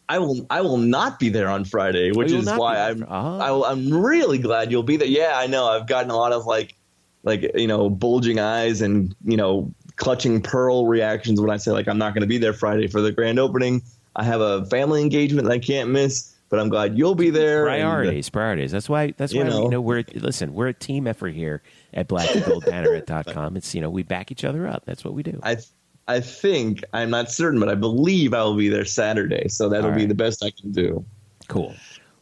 I will not be there on Friday, which is why I'm really glad you'll be there. Yeah, I know. I've gotten a lot of like bulging eyes and clutching pearl reactions when I say like I'm not going to be there Friday for the grand opening. I have a family engagement that I can't miss. but I'm glad you'll be there. Priorities. That's why we're a team effort here at blackgoldbanneret.com. It's, we back each other up. That's what we do. I think, I'm not certain, but I believe I will be there Saturday, so that'll be the best I can do. Cool.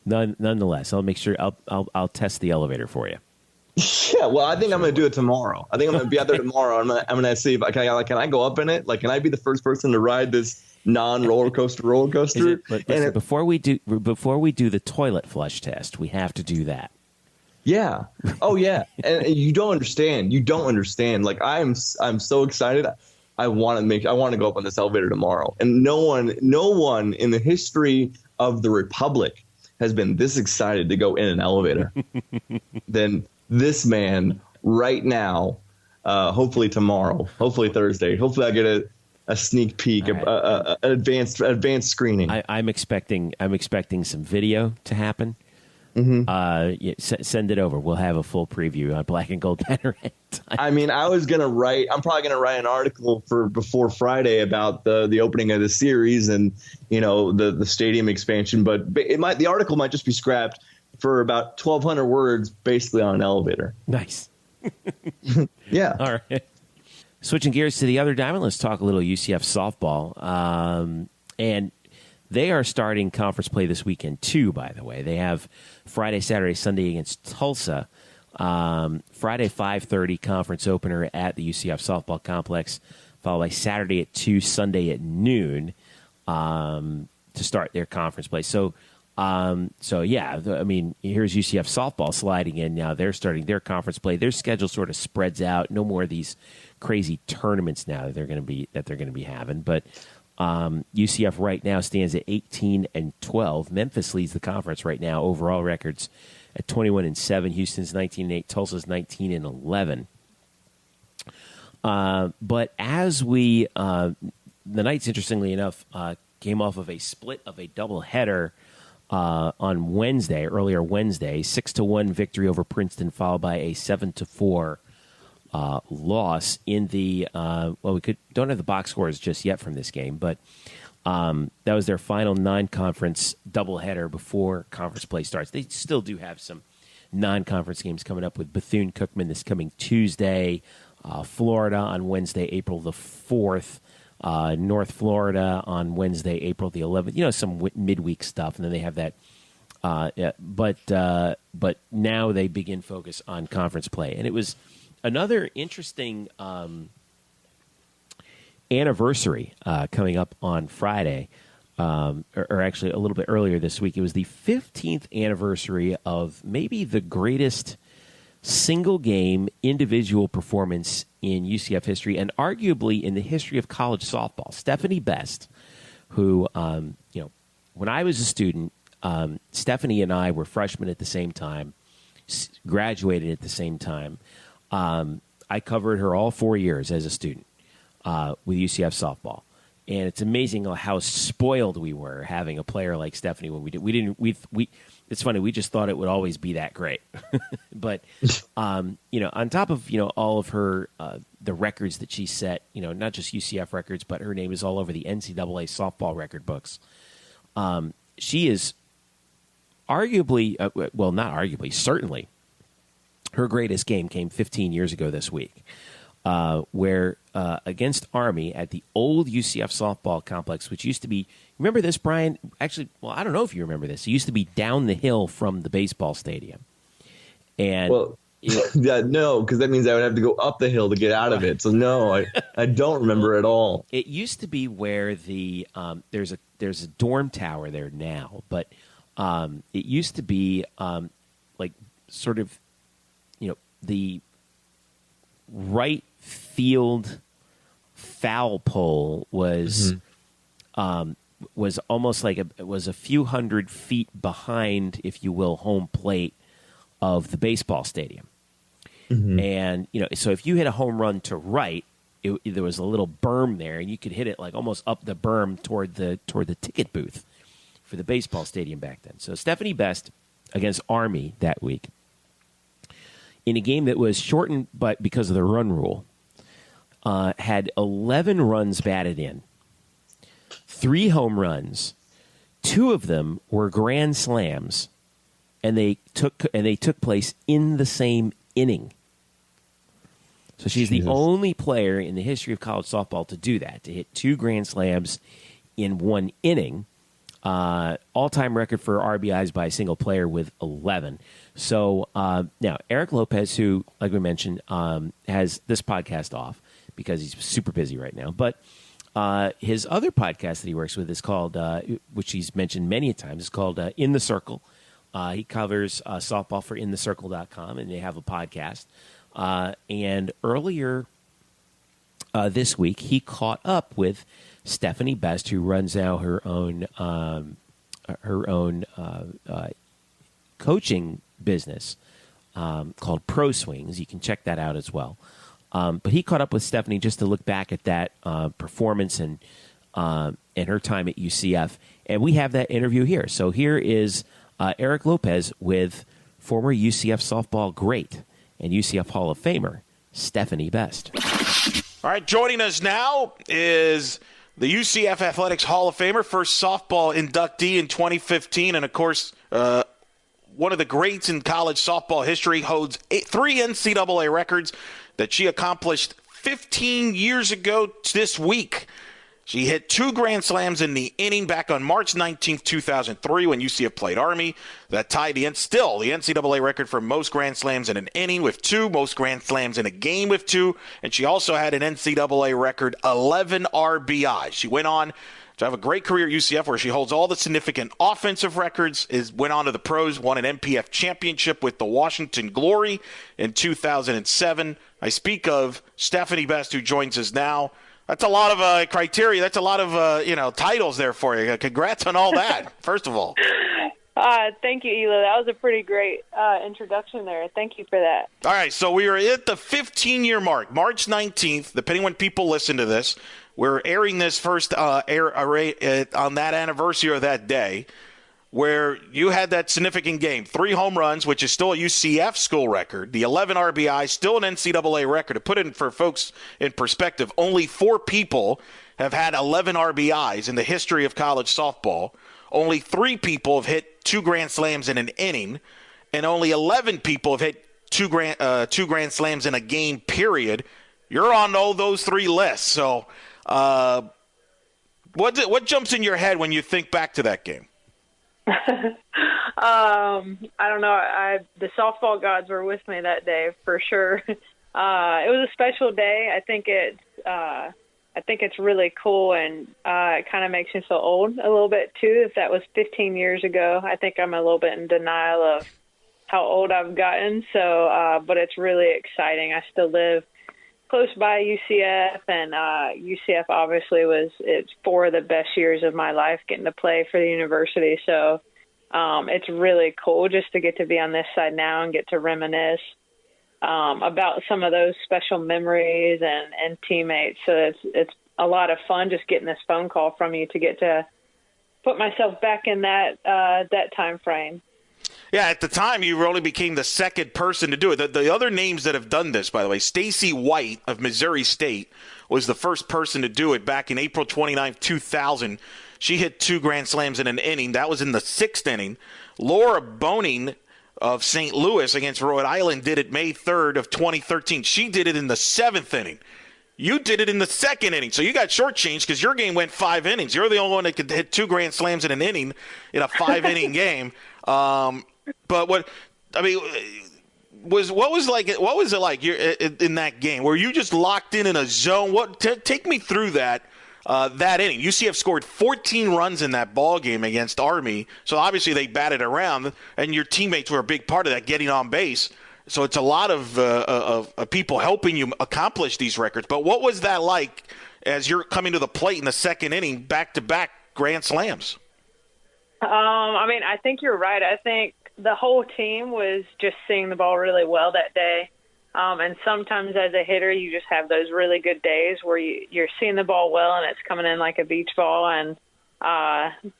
Nonetheless, I'll make sure I'll test the elevator for you. Yeah, well, I think I'm going to do it tomorrow. I think I'm going to be out there tomorrow. I'm going to see if can I go up in it? Like, can I be the first person to ride this non-roller coaster roller coaster? But listen, before we do the toilet flush test, we have to do that. Yeah. Oh yeah. And you don't understand. Like, I'm so excited. I want to go up on this elevator tomorrow. And no one in the history of the Republic has been this excited to go in an elevator than this man right now. Hopefully tomorrow, hopefully Thursday, hopefully I get a sneak peek, an advanced screening. I'm expecting some video to happen. Mm-hmm. Send it over. We'll have a full preview on Black and Gold Banneret. I'm probably gonna write an article before Friday about the opening of the series and the stadium expansion, but the article might just be scrapped for about 1,200 words, basically on an elevator. Nice. Yeah. All right. Switching gears to the other diamond, let's talk a little UCF softball. And they are starting conference play this weekend, too, by the way. They have Friday, Saturday, Sunday against Tulsa. Friday, 5:30 conference opener at the UCF Softball Complex, followed by Saturday at 2, Sunday at noon to start their conference play. So yeah, here's UCF Softball sliding in now. They're starting their conference play. Their schedule sort of spreads out. No more of these crazy tournaments now that they're going to be having. But UCF right now stands at 18-12. Memphis leads the conference right now. Overall records at 21-7. Houston's 19-8. Tulsa's 19-11. But as the Knights, interestingly enough, came off of a split of a doubleheader on Wednesday, earlier Wednesday, 6-1 victory over Princeton, followed by a 7-4 loss in the don't have the box scores just yet from this game, but that was their final non-conference doubleheader before conference play starts. They still do have some non-conference games coming up with Bethune-Cookman this coming Tuesday, Florida on Wednesday, April the 4th, North Florida on Wednesday, April the 11th. Some midweek stuff, and then they have that. But now they begin focus on conference play, and it was another interesting anniversary coming up on Friday, or actually a little bit earlier this week. It was the 15th anniversary of maybe the greatest single-game individual performance in UCF history, and arguably in the history of college softball. Stephanie Best, who, when I was a student, Stephanie and I were freshmen at the same time, graduated at the same time. I covered her all 4 years as a student with UCF softball, and it's amazing how spoiled we were having a player like Stephanie when we did. It's funny, we just thought it would always be that great, but on top of all of her the records that she set, not just UCF records, but her name is all over the NCAA softball record books. She is arguably, not arguably, certainly. Her greatest game came 15 years ago this week, where against Army at the old UCF softball complex, which used to be, remember this, Brian? Actually, I don't know if you remember this. It used to be down the hill from the baseball stadium. And no, because that means I would have to go up the hill to get out of it. So no, I don't remember at all. It used to be where the there's a dorm tower there now, but it used to be like sort of the right field foul pole was almost like it was a few hundred feet behind, if you will, home plate of the baseball stadium. Mm-hmm. And so if you hit a home run to right, there was a little berm there, and you could hit it like almost up the berm toward the ticket booth for the baseball stadium back then. So Stephanie Best against Army that week, in a game that was shortened but because of the run rule, had 11 runs batted in, 3 home runs, 2 of them were grand slams, and they took place in the same inning. So she's the only player in the history of college softball to do that, to hit 2 grand slams in one inning. All-time record for RBIs by a single player with 11. So now Eric Lopez, who, like we mentioned, has this podcast off because he's super busy right now. But his other podcast that he works with is called, which he's mentioned many times, is called In the Circle. He covers softball for InTheCircle.com, and they have a podcast. And earlier this week, he caught up with Stephanie Best, who runs now her own coaching business called Pro Swings. You can check that out as well. But he caught up with Stephanie just to look back at that performance and her time at UCF. And we have that interview here. So here is Eric Lopez with former UCF softball great and UCF Hall of Famer Stephanie Best. All right, joining us now is the UCF Athletics Hall of Famer, first softball inductee in 2015, and, of course, one of the greats in college softball history, holds 3 NCAA records that she accomplished 15 years ago this week. She hit 2 grand slams in the inning back on March 19, 2003, when UCF played Army. That tied the NCAA record for most grand slams in an inning with 2, most grand slams in a game with 2, and she also had an NCAA record 11 RBIs. She went on to have a great career at UCF, where she holds all the significant offensive records, went on to the pros, won an MPF championship with the Washington Glory in 2007. I speak of Stephanie Best, who joins us now. That's a lot of criteria. That's a lot of titles there for you. Congrats on all that, first of all. Thank you, Ela. That was a pretty great introduction there. Thank you for that. All right, so we are at the 15-year mark, March 19th, depending when people listen to this. We're airing this first on that anniversary of that day, where you had that significant game, 3 home runs, which is still a UCF school record, the 11 RBI, still an NCAA record. To put it for folks in perspective, only 4 people have had 11 RBIs in the history of college softball. Only 3 people have hit 2 grand slams in an inning, and only 11 people have hit 2 grand slams in a game, period. You're on all those 3 lists. So what jumps in your head when you think back to that game? I don't know. The softball gods were with me that day for sure. It was a special day. I think it's really cool, and it kind of makes me feel old a little bit too. If that was 15 years ago, I think I'm a little bit in denial of how old I've gotten. So, but it's really exciting. I still live close by UCF, and UCF obviously it's 4 of the best years of my life getting to play for the university. So it's really cool just to get to be on this side now and get to reminisce about some of those special memories and teammates. So it's a lot of fun just getting this phone call from you to get to put myself back in that time frame. Yeah, at the time, you only became the second person to do it. The other names that have done this, by the way, Stacy White of Missouri State was the first person to do it back in April 29, 2000. She hit 2 grand slams in an inning. That was in the 6th inning. Laura Boning of St. Louis against Rhode Island did it May 3rd of 2013. She did it in the 7th inning. You did it in the 2nd inning, so you got shortchanged because your game went 5 innings. You're the only one that could hit 2 grand slams in an inning in a 5-inning game. But what was it like in that game? Were you just locked in a zone? Take me through that inning. UCF scored 14 runs in that ball game against Army, so obviously they batted around, and your teammates were a big part of that, getting on base. So it's a lot of people helping you accomplish these records. But what was that like as you're coming to the plate in the 2nd inning, back-to-back grand slams? I think you're right. I think the whole team was just seeing the ball really well that day. And sometimes as a hitter, you just have those really good days where you're seeing the ball well and it's coming in like a beach ball. And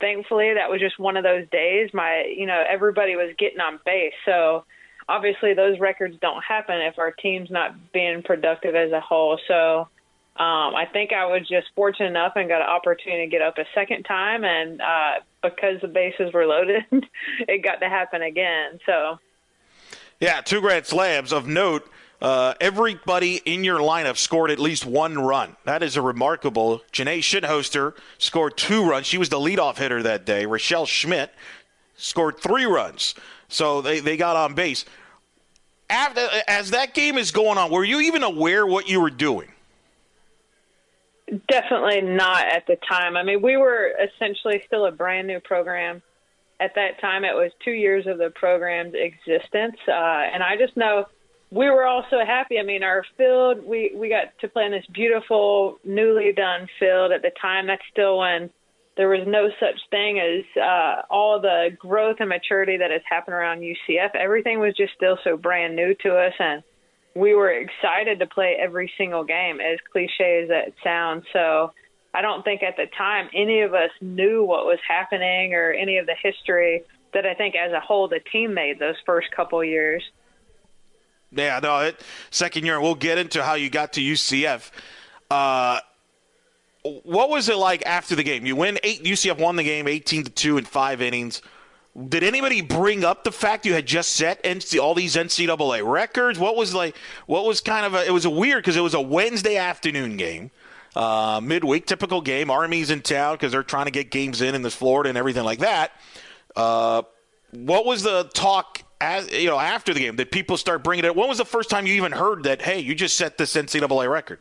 thankfully, that was just one of those days. Everybody was getting on base. So obviously those records don't happen if our team's not being productive as a whole. So I think I was just fortunate enough and got an opportunity to get up a second time, and because the bases were loaded, it got to happen again. So, yeah, 2 grand slams of note. Everybody in your lineup scored at least 1 run. That is a remarkable. Janae Shithoster scored 2 runs. She was the leadoff hitter that day. Rochelle Schmidt scored 3 runs. So they got on base. As that game is going on, were you even aware what you were doing? Definitely not at the time. I mean, we were essentially still a brand new program. At that time, it was 2 years of the program's existence. And I just know we were all so happy. I mean, our field, we got to play in this beautiful, newly done field at the time. That's still when there was no such thing as all the growth and maturity that has happened around UCF. Everything was just still so brand new to us, and we were excited to play every single game, as cliche as that sounds. So I don't think at the time any of us knew what was happening or any of the history that I think as a whole the team made those first couple of years. Yeah, no, second year, we'll get into how you got to UCF. What was it like after the game? You win UCF won the game 18-2 in 5 innings. Did anybody bring up the fact you had just set all these NCAA records? It was weird because it was a Wednesday afternoon game, midweek, typical game. Army's in town because they're trying to get games in this Florida and everything like that. What was the talk after the game? Did people start bringing it up? When was the first time you even heard that, hey, you just set this NCAA record?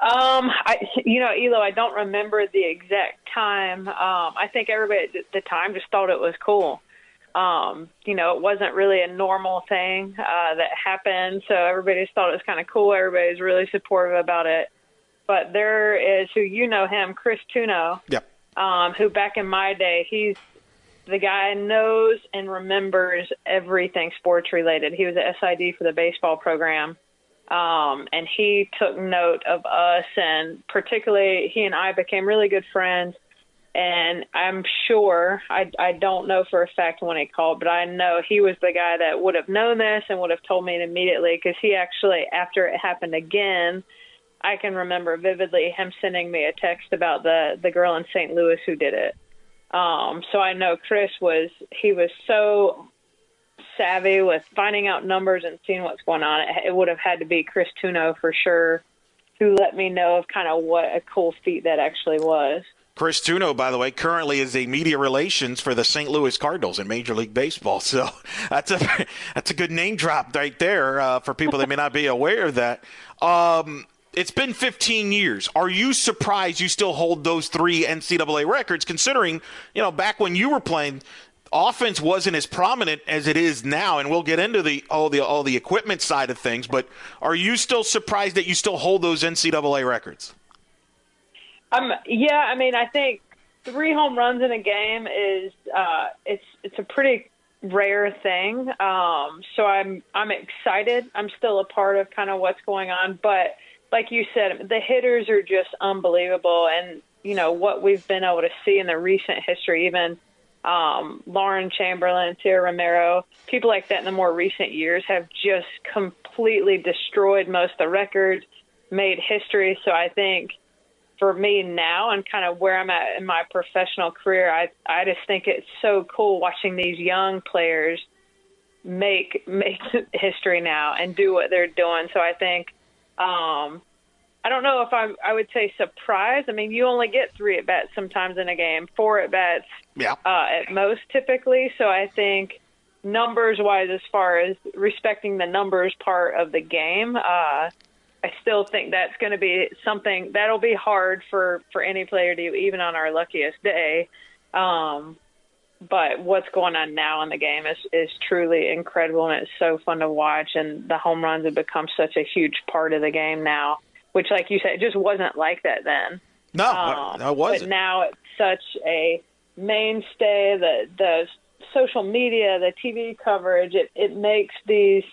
Elo, I don't remember the exact time. I think everybody at the time just thought it was cool. It wasn't really a normal thing that happened, so everybody just thought it was kind of cool. Everybody was really supportive about it. But there is, him, Chris Tuno, yep. Who back in my day, he's the guy knows and remembers everything sports related. He was the SID for the baseball program. And he took note of us, and particularly he and I became really good friends. And I'm sure, I don't know for a fact when he called, but I know he was the guy that would have known this and would have told me immediately, because he actually, after it happened again, I can remember vividly him sending me a text about the girl in St. Louis who did it. So I know Chris was so savvy with finding out numbers and seeing what's going on. It would have had to be Chris Tuno for sure, who let me know of kind of what a cool feat that actually was. Chris Tuno, by the way, currently is a media relations for the St. Louis Cardinals in Major League Baseball. So that's a good name drop right there for people that may not be aware of that. It's been 15 years. Are you surprised you still hold those 3 NCAA records, considering, back when you were playing, offense wasn't as prominent as it is now, and we'll get into all the equipment side of things, but are you still surprised that you still hold those NCAA records? Yeah, I mean, I think 3 home runs in a game is it's a pretty rare thing. So I'm excited. I'm still a part of kind of what's going on, but like you said, the hitters are just unbelievable, and what we've been able to see in the recent history, even Lauren Chamberlain, Tierra Romero, people like that in the more recent years have just completely destroyed most of the records, made history. So I think for me now and kind of where I'm at in my professional career, I just think it's so cool watching these young players make history now and do what they're doing. So I think I don't know if I would say surprised. I mean, you only get 3 at-bats sometimes in a game, 4 at-bats at most typically. So I think numbers-wise, as far as respecting the numbers part of the game, I still think that's going to be something that'll be hard for any player to do, even on our luckiest day. But what's going on now in the game is truly incredible, and it's so fun to watch. And the home runs have become such a huge part of the game now, which, like you said, it just wasn't like that then. No, it wasn't. But now it's such a mainstay. The social media, the TV coverage, it makes these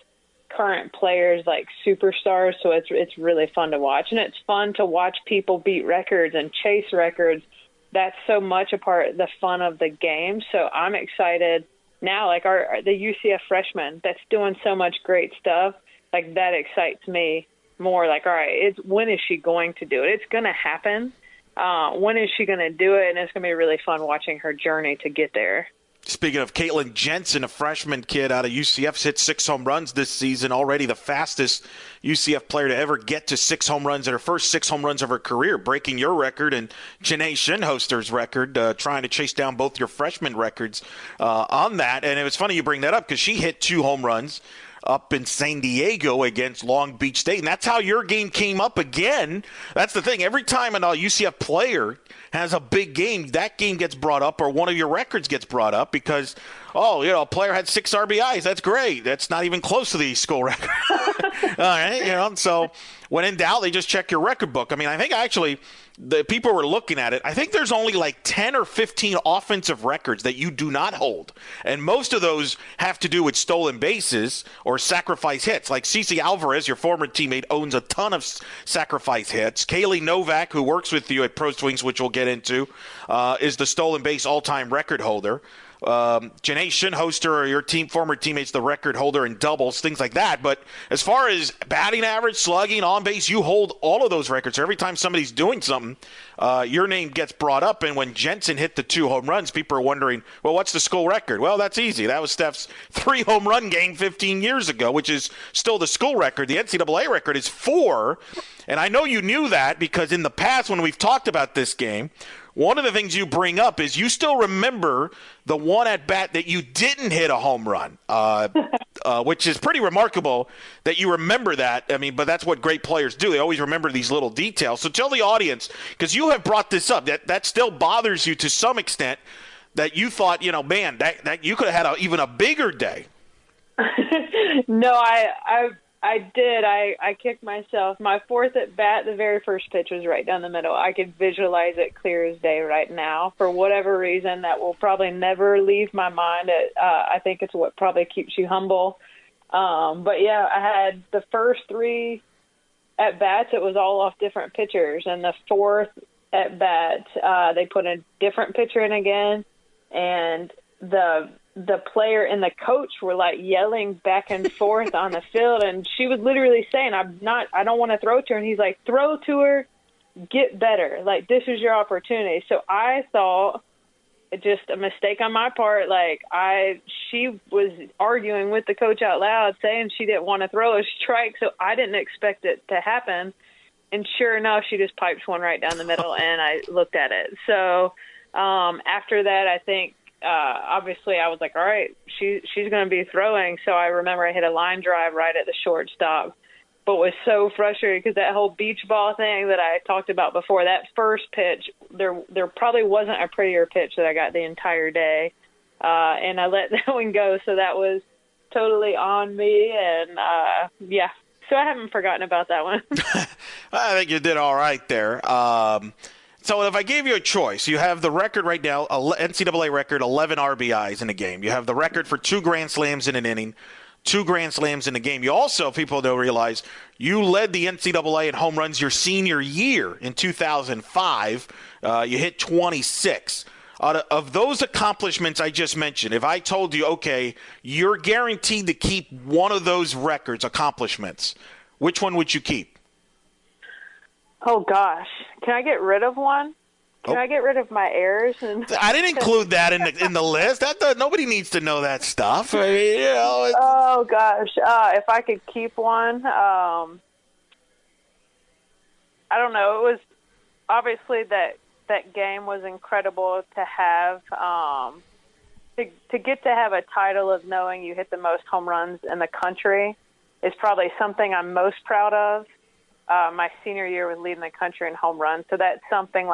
current players like superstars. So it's really fun to watch, and it's fun to watch people beat records and chase records. That's so much a part of the fun of the game. So I'm excited now, like the UCF freshman that's doing so much great stuff. Like that excites me more like, all right, when is she going to do it? It's going to happen. When is she going to do it? And it's going to be really fun watching her journey to get there. Speaking of Caitlin Jensen, a freshman kid out of UCF, hit 6 home runs this season, already the fastest UCF player to ever get to 6 home runs in her first 6 home runs of her career, breaking your record and Janae Shinhoster's record, trying to chase down both your freshman records on that. And it was funny you bring that up because she hit 2 home runs up in San Diego against Long Beach State. And that's how your game came up again. That's the thing. Every time a UCF player has a big game, that game gets brought up or one of your records gets brought up because, a player had 6 RBIs. That's great. That's not even close to the school record. All right, so when in doubt, they just check your record book. I mean, I think actually the people were looking at it. I think there's only like 10 or 15 offensive records that you do not hold. And most of those have to do with stolen bases or sacrifice hits. Like Cece Alvarez, your former teammate, owns a ton of sacrifice hits. Kaylee Novak, who works with you at Pro Swings, which we'll get into, is the stolen base all-time record holder. Janae Shinhoster, your former teammates, the record holder in doubles, things like that. But as far as batting average, slugging, on base, you hold all of those records. So every time somebody's doing something, your name gets brought up. And when Jensen hit the 2 home runs, people are wondering, well, what's the school record? Well, that's easy. That was Steph's 3 home run game 15 years ago, which is still the school record. The NCAA record is 4. And I know you knew that because in the past when we've talked about this game, one of the things you bring up is you still remember the one at bat that you didn't hit a home run, which is pretty remarkable that you remember that. I mean, but that's what great players do. They always remember these little details. So tell the audience, because you have brought this up, that still bothers you to some extent, that you thought, man, that you could have had even a bigger day. No, I did. I kicked myself. My 4th at bat, the very first pitch was right down the middle. I could visualize it clear as day right now. For whatever reason, that will probably never leave my mind. I think it's what probably keeps you humble. But, yeah, I had the first 3 at bats. It was all off different pitchers. And the 4th at bat, they put a different pitcher in again. And the player and the coach were like yelling back and forth on the field, and she was literally saying, I don't want to throw to her. And he's like, throw to her, get better. Like, this is your opportunity. So I thought just a mistake on my part. Like she was arguing with the coach out loud saying she didn't want to throw a strike. So I didn't expect it to happen. And sure enough, she just piped one right down the middle and I looked at it. So after that, I think, obviously I was like, all right, she's going to be throwing. So I remember I hit a line drive right at the shortstop, but was so frustrated because that whole beach ball thing that I talked about before, that first pitch, there probably wasn't a prettier pitch that I got the entire day. And I let that one go. So that was totally on me. And yeah, so I haven't forgotten about that one. I think you did all right there. So if I gave you a choice, you have the record right now, NCAA record, 11 RBIs in a game. You have the record for 2 grand slams in an inning, 2 grand slams in a game. You also, people don't realize, you led the NCAA in home runs your senior year in 2005. You hit 26. Of those accomplishments I just mentioned, if I told you, okay, you're guaranteed to keep one of those accomplishments, which one would you keep? Oh, gosh. Can I get rid of one? Can I get rid of my errors? I didn't include that in the list. Nobody needs to know that stuff. I mean, oh, gosh. If I could keep one, I don't know. It was obviously that game was incredible to have. To get to have a title of knowing you hit the most home runs in the country is probably something I'm most proud of. My senior year was leading the country in home runs. So that's something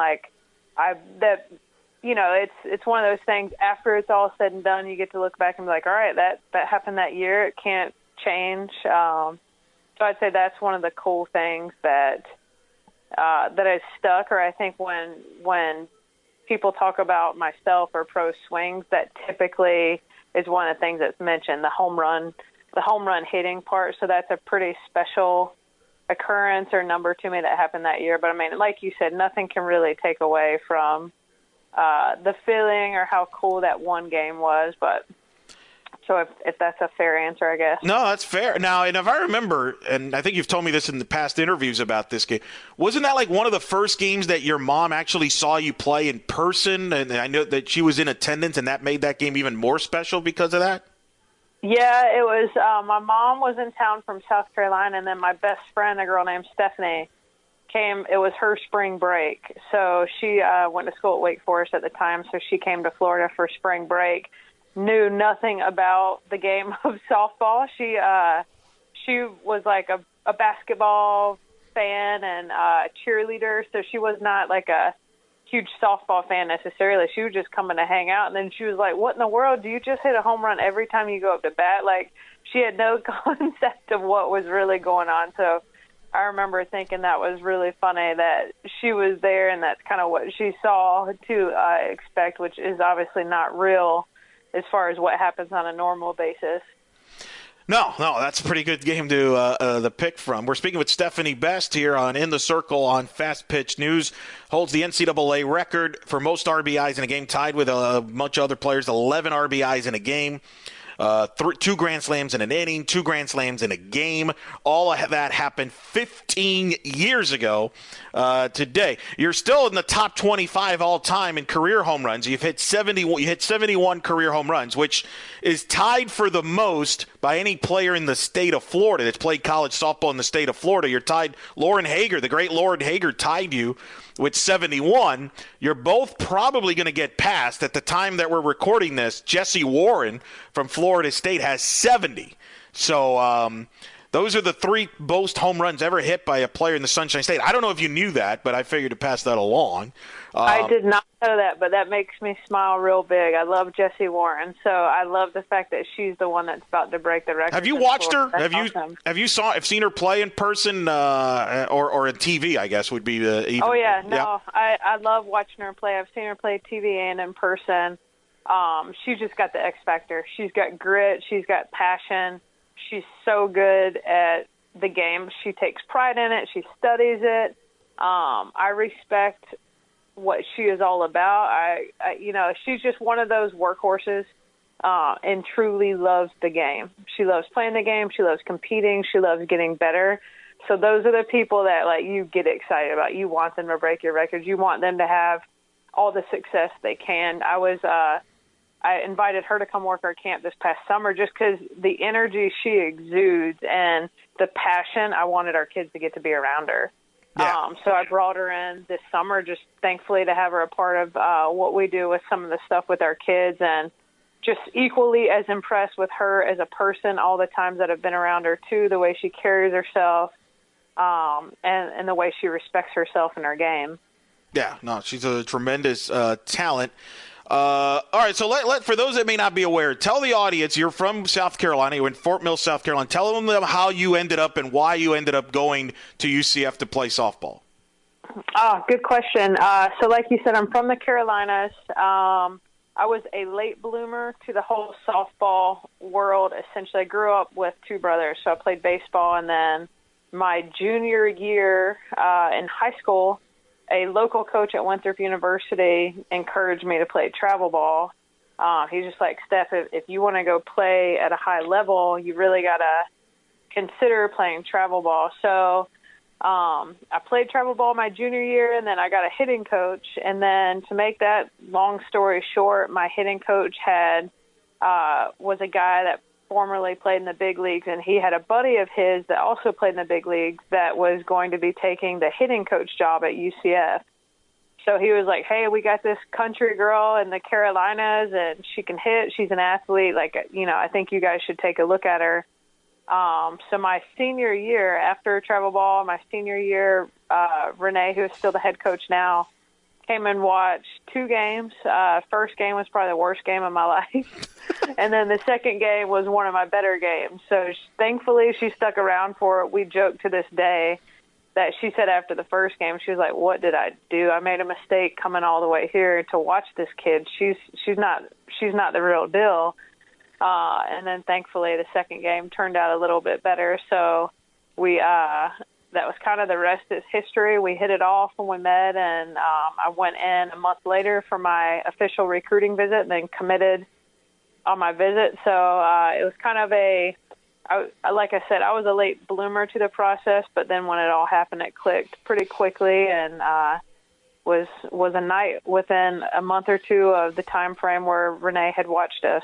it's one of those things after it's all said and done, you get to look back and be like, all right, that happened that year. It can't change. So I'd say that's one of the cool things that has stuck, or I think when people talk about myself or Pro Swings, that typically is one of the things that's mentioned, the home run hitting part. So that's a pretty special occurrence or number to me that happened that year. But I mean, like you said, nothing can really take away from the feeling or how cool that one game was. But So if that's a fair answer, I guess. No, that's fair. Now, and if I remember, and I think you've told me this in the past interviews about this game, wasn't that like one of the first games that your mom actually saw you play in person? And I know that she was in attendance, and that made that game even more special because of that? Yeah, it was. My mom was in town from South Carolina, and then my best friend, a girl named Stephanie, came. It was her spring break. So she went to school at Wake Forest at the time, so she came to Florida for spring break. Knew nothing about the game of softball. She was like a basketball fan and a cheerleader, so she was not like a huge softball fan necessarily. She was just coming to hang out, and then she was like, "What in the world? Do you just hit a home run every time you go up to bat?" Like, she had no concept of what was really going on. So I remember thinking that was really funny that she was there, and that's kind of what she saw to expect, which is obviously not real as far as what happens on a normal basis. No, that's a pretty good game to the pick from. We're speaking with Stephanie Best here on In the Circle on Fast Pitch News. Holds the NCAA record for most RBIs in a game, tied with a bunch of other players, 11 RBIs in a game. 2 Grand Slams in an inning, 2 Grand Slams in a game. All of that happened 15 years ago today. You're still in the top 25 all time in career home runs. You hit 71 career home runs, which is tied for the most by any player in the state of Florida that's played college softball in the state of Florida. You're tied. Lauren Hager, the great Lauren Hager, tied you with 71. You're both probably going to get passed. At the time that we're recording this, Jesse Warren from Florida State has 70. So those are the 3 most home runs ever hit by a player in the Sunshine State. I don't know if you knew that, but I figured to pass that along. I did not know that, but that makes me smile real big. I love Jessie Warren, so I love the fact that she's the one that's about to break the record. Have you watched her? That's Have awesome. you seen her play in person or on TV? I guess would be even. Oh yeah, no, yeah. I love watching her play. I've seen her play TV and in person. She just got the X factor. She's got grit. She's got passion. She's so good at the game. She takes pride in it. She studies it. I respect what she is all about. I she's just one of those workhorses and truly loves the game. She loves playing the game. She loves competing. She loves getting better. So those are the people that like you get excited about. You want them to break your records. You want them to have all the success they can. I invited her to come work our camp this past summer just because the energy she exudes and the passion, I wanted our kids to get to be around her. Yeah. So I brought her in this summer just thankfully to have her a part of what we do with some of the stuff with our kids, and just equally as impressed with her as a person all the times that I've been around her too, the way she carries herself and the way she respects herself in her game. Yeah, no, she's a tremendous talent. All right, so let for those that may not be aware, tell the audience you're from South Carolina. You're in Fort Mill, South Carolina. Tell them how you ended up and why you ended up going to UCF to play softball. Oh, good question. So like you said, I'm from the Carolinas. I was a late bloomer to the whole softball world. Essentially, I grew up with 2 brothers, so I played baseball. And then my junior year in high school, a local coach at Winthrop University encouraged me to play travel ball. He's just like, Steph, if you want to go play at a high level, you really got to consider playing travel ball. So I played travel ball my junior year, and then I got a hitting coach. And then to make that long story short, my hitting coach was a guy that formerly played in the big leagues, and he had a buddy of his that also played in the big leagues that was going to be taking the hitting coach job at UCF. So he was like, hey, we got this country girl in the Carolinas, and she can hit. She's an athlete. Like, I think you guys should take a look at her. So my senior year, after travel ball, Renee, who is still the head coach now, came and watched 2 games. First game was probably the worst game of my life. And then the second game was one of my better games. So thankfully she stuck around for it. We joke to this day that she said after the first game, she was like, what did I do? I made a mistake coming all the way here to watch this kid. She's not the real deal. And then thankfully the second game turned out a little bit better. So that was kind of the rest is history. We hit it off when we met, and I went in a month later for my official recruiting visit and then committed my visit. So it was kind of like I said, I was a late bloomer to the process, but then when it all happened, it clicked pretty quickly, and was a night within a month or two of the time frame where Renee had watched us.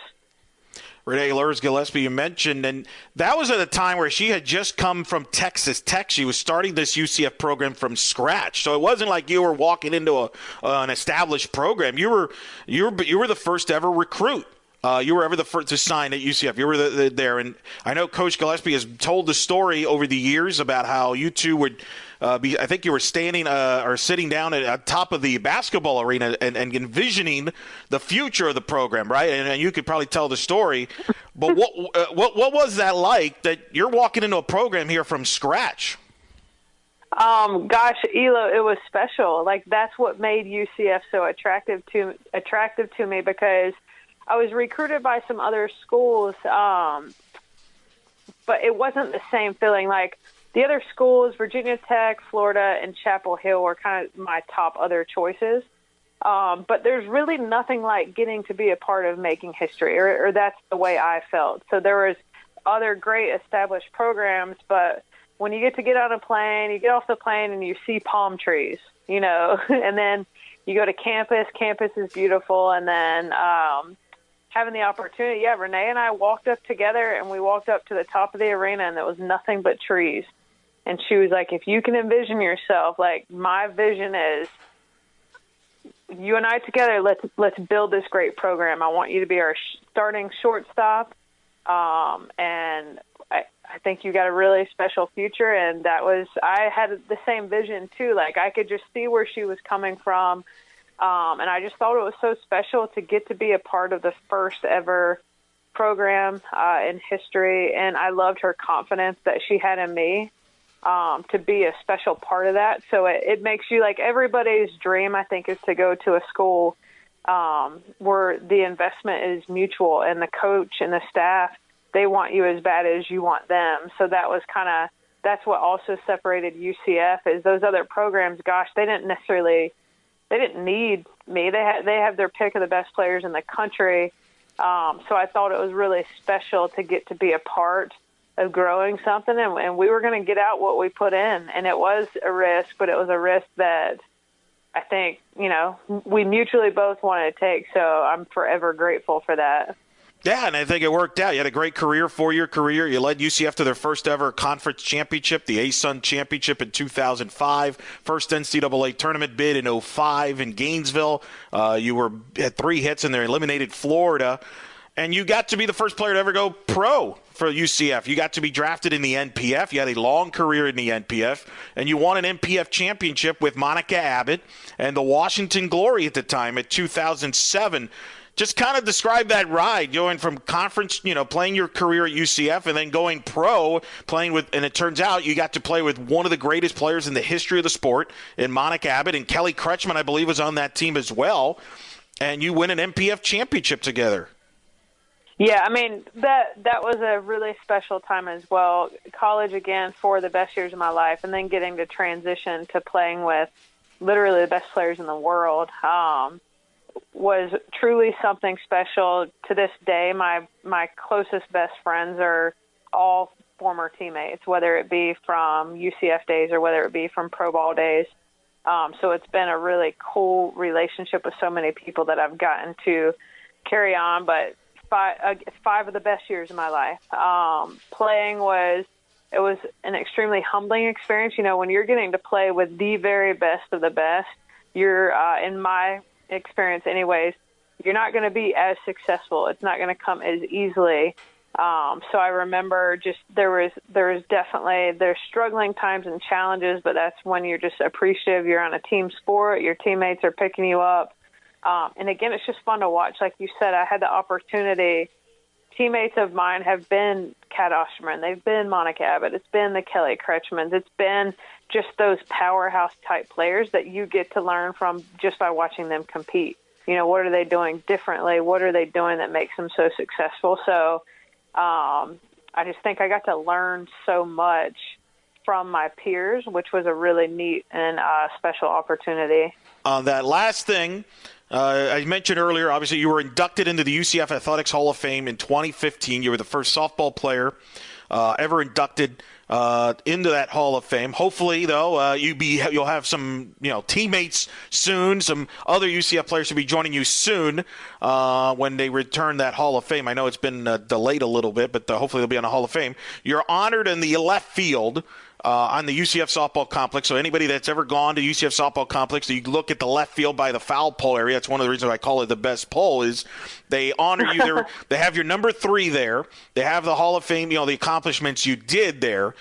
Renee Lurs-Gillespie, you mentioned, and that was at a time where she had just come from Texas Tech. She was starting this UCF program from scratch, so it wasn't like you were walking into an established program. You were the first ever recruit. You were ever the first to sign at UCF. You were there, and I know Coach Gillespie has told the story over the years about how you two would I think you were standing or sitting down at top of the basketball arena and envisioning the future of the program, right? And you could probably tell the story. But what was that like, that you're walking into a program here from scratch? Gosh, Elo, it was special. Like, that's what made UCF so attractive to me, because I was recruited by some other schools, but it wasn't the same feeling. Like, the other schools, Virginia Tech, Florida, and Chapel Hill, were kind of my top other choices. But there's really nothing like getting to be a part of making history, or that's the way I felt. So there was other great established programs, but when you get on a plane, you get off the plane and you see palm trees, and then you go to campus. Campus is beautiful, and then having the opportunity, Renee and I walked up together, and we walked up to the top of the arena, and there was nothing but trees. And she was like, if you can envision yourself, like, my vision is you and I together, let's build this great program. I want you to be our starting shortstop. And I think you got a really special future. And I had the same vision too. Like, I could just see where she was coming from. And I just thought it was so special to get to be a part of the first ever program in history. And I loved her confidence that she had in me to be a special part of that. So it makes you, like, everybody's dream, I think, is to go to a school where the investment is mutual, and the coach and the staff, they want you as bad as you want them. So that's what also separated UCF, is those other programs, gosh, they didn't need me. They have their pick of the best players in the country. So I thought it was really special to get to be a part of growing something, and we were going to get out what we put in. And it was a risk, but it was a risk that I think, we mutually both wanted to take. So I'm forever grateful for that. Yeah, and I think it worked out. You had a great career, 4-year career. You led UCF to their first ever conference championship, the ASUN Championship in 2005, first NCAA tournament bid in 2005 in Gainesville. You had 3 hits and they eliminated Florida. And you got to be the first player to ever go pro for UCF. You got to be drafted in the NPF. You had a long career in the NPF. And you won an NPF championship with Monica Abbott and the Washington Glory at the time at 2007. Just kind of describe that ride, going from conference, playing your career at UCF, and then going pro, and it turns out you got to play with one of the greatest players in the history of the sport, in Monica Abbott, and Kelly Kretschmann, I believe, was on that team as well. And you win an NPF championship together. Yeah, I mean, that was a really special time as well. College, again, 4 of the best years of my life, and then getting to transition to playing with literally the best players in the world was truly something special. To this day, my closest best friends are all former teammates, whether it be from UCF days or whether it be from pro ball days. So it's been a really cool relationship with so many people that I've gotten to carry on. But 5 of the best years of my life. Playing was an extremely humbling experience. When you're getting to play with the very best of the best, you're, in my experience anyways, you're not going to be as successful. It's not going to come as easily. So I remember just there's struggling times and challenges, but that's when you're just appreciative. You're on a team sport. Your teammates are picking you up. And again, it's just fun to watch. Like you said, I had the opportunity. Teammates of mine have been Kat Osterman. They've been Monica Abbott. It's been the Kelly Kretschmanns. It's been just those powerhouse type players that you get to learn from just by watching them compete. What are they doing differently? What are they doing that makes them so successful? So I just think I got to learn so much from my peers, which was a really neat and special opportunity. That last thing, I mentioned earlier, obviously, you were inducted into the UCF Athletics Hall of Fame in 2015. You were the first softball player ever inducted into that Hall of Fame. Hopefully, though, you'll have some teammates soon. Some other UCF players will be joining you soon when they return that Hall of Fame. I know it's been delayed a little bit, but hopefully they'll be on the Hall of Fame. You're honored in the left field on the UCF softball complex. So anybody that's ever gone to UCF softball complex, you look at the left field by the foul pole area. That's one of the reasons I call it the best pole is they honor you there. They have your number 3 there. They have the Hall of Fame, the accomplishments you did there.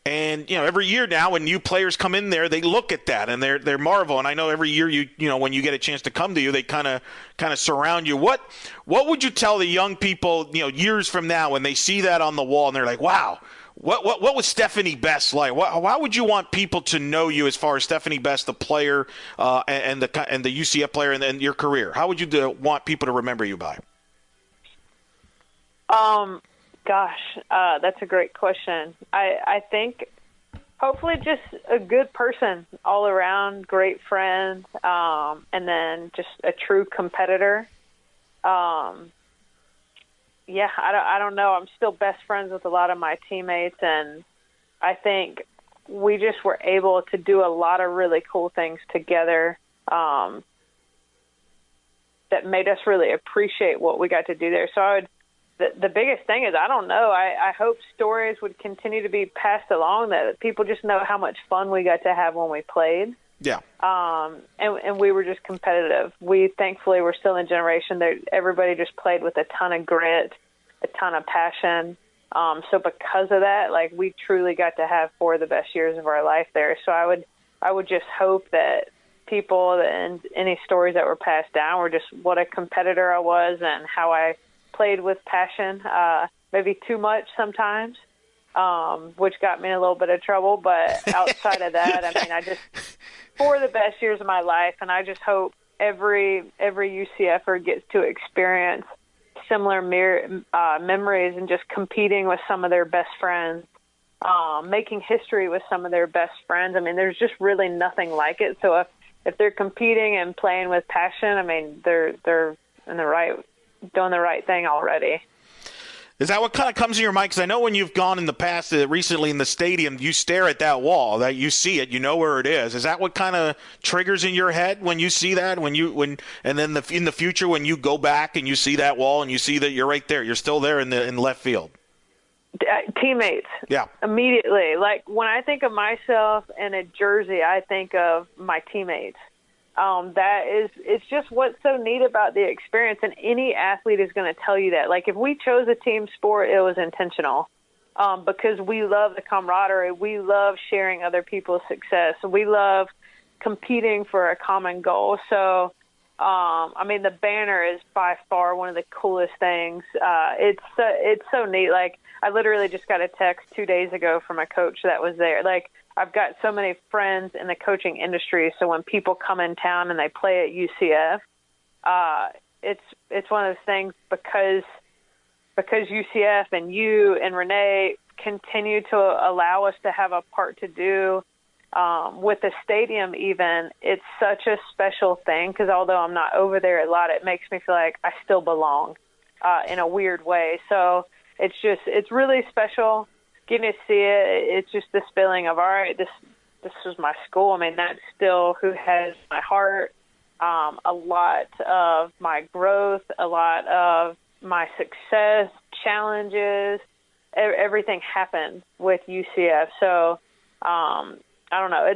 And, every year now when new players come in there, they look at that and they're marvel. And I know every year when you get a chance to come to you, they kind of surround you. What would you tell the young people, years from now when they see that on the wall and they're like, wow, what was Stephanie Best like? Why would you want people to know you as far as Stephanie Best, the player, and the UCF player, and your career? How would you want people to remember you by? Gosh, that's a great question. I think hopefully just a good person all around, great friend, and then just a true competitor. Yeah, I don't know. I'm still best friends with a lot of my teammates, and I think we just were able to do a lot of really cool things together that made us really appreciate what we got to do there. So the biggest thing is, I don't know, I hope stories would continue to be passed along, that people just know how much fun we got to have when we played. Yeah. And we were just competitive. We thankfully were still in a generation that everybody just played with a ton of grit, a ton of passion. So because of that, we truly got to have 4 of the best years of our life there. So I would just hope that people and any stories that were passed down were just what a competitor I was and how I played with passion, maybe too much sometimes. Which got me in a little bit of trouble. But outside of that, I just 4 of the best years of my life, and I just hope every UCFer gets to experience similar memories and just competing with some of their best friends, making history with some of their best friends. There's just really nothing like it. So if they're competing and playing with passion, they're in doing the right thing already. Is that what kind of comes in your mind? Because I know when you've gone in the past, recently in the stadium, you stare at that wall, that you see it, you know where it is. Is that what kind of triggers in your head when you see that? And then in the future, when you go back and you see that wall and you see that you're right there, you're still there in left field. Teammates. Yeah. Immediately. When I think of myself in a jersey, I think of my teammates. It's just what's so neat about the experience, and any athlete is going to tell you that. If we chose a team sport, it was intentional, because we love the camaraderie. We love sharing other people's success. We love competing for a common goal. So, the banner is by far one of the coolest things. It's so neat. I literally just got a text 2 days ago from a coach that was there. I've got so many friends in the coaching industry, so when people come in town and they play at UCF, it's one of those things because UCF and you and Renee continue to allow us to have a part to do with the stadium even. It's such a special thing because although I'm not over there a lot, it makes me feel like I still belong in a weird way. So it's really special. Getting to see it, it's just this feeling of, all right, this was my school. That's still who has my heart. A lot of my growth, a lot of my success, challenges, everything happened with UCF. So I don't know.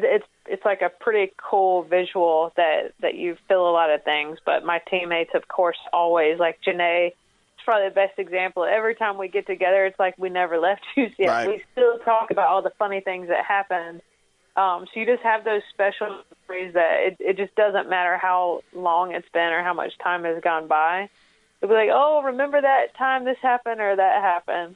It's like a pretty cool visual that you feel a lot of things. But my teammates, of course, always, like Janae, probably the best example. Every time we get together, it's like we never left UCF. Right. We still talk about all the funny things that happened. So you just have those special memories that it just doesn't matter how long it's been or how much time has gone by. It'll be like, oh, remember that time this happened or that happened.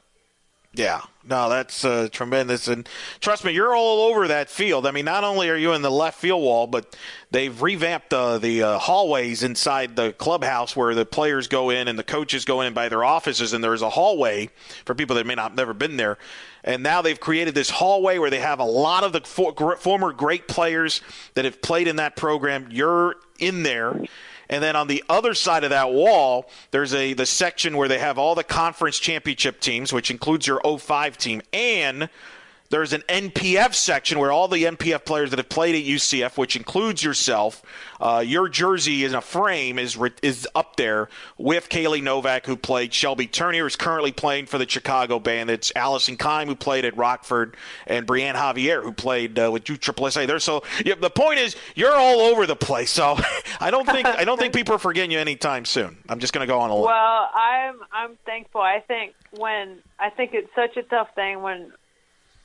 Yeah, no, that's tremendous. And trust me, you're all over that field. Not only are you in the left field wall, but they've revamped the hallways inside the clubhouse where the players go in and the coaches go in by their offices. And there's a hallway for people that may not have never been there. And now they've created this hallway where they have a lot of the former great players that have played in that program. You're in there. And then on the other side of that wall, there's the section where they have all the conference championship teams, which includes your 05 team, and there's an NPF section where all the NPF players that have played at UCF, which includes yourself, your jersey in a frame is up there with Kaylee Novak, who played. Shelby Turner is currently playing for the Chicago Bandits. Allison Kime, who played at Rockford, and Brianne Javier, who played with USSSA there. So the point is, you're all over the place. So I don't think people are forgetting you anytime soon. I'm just going to go on a limb. Well, I'm thankful. I think it's such a tough thing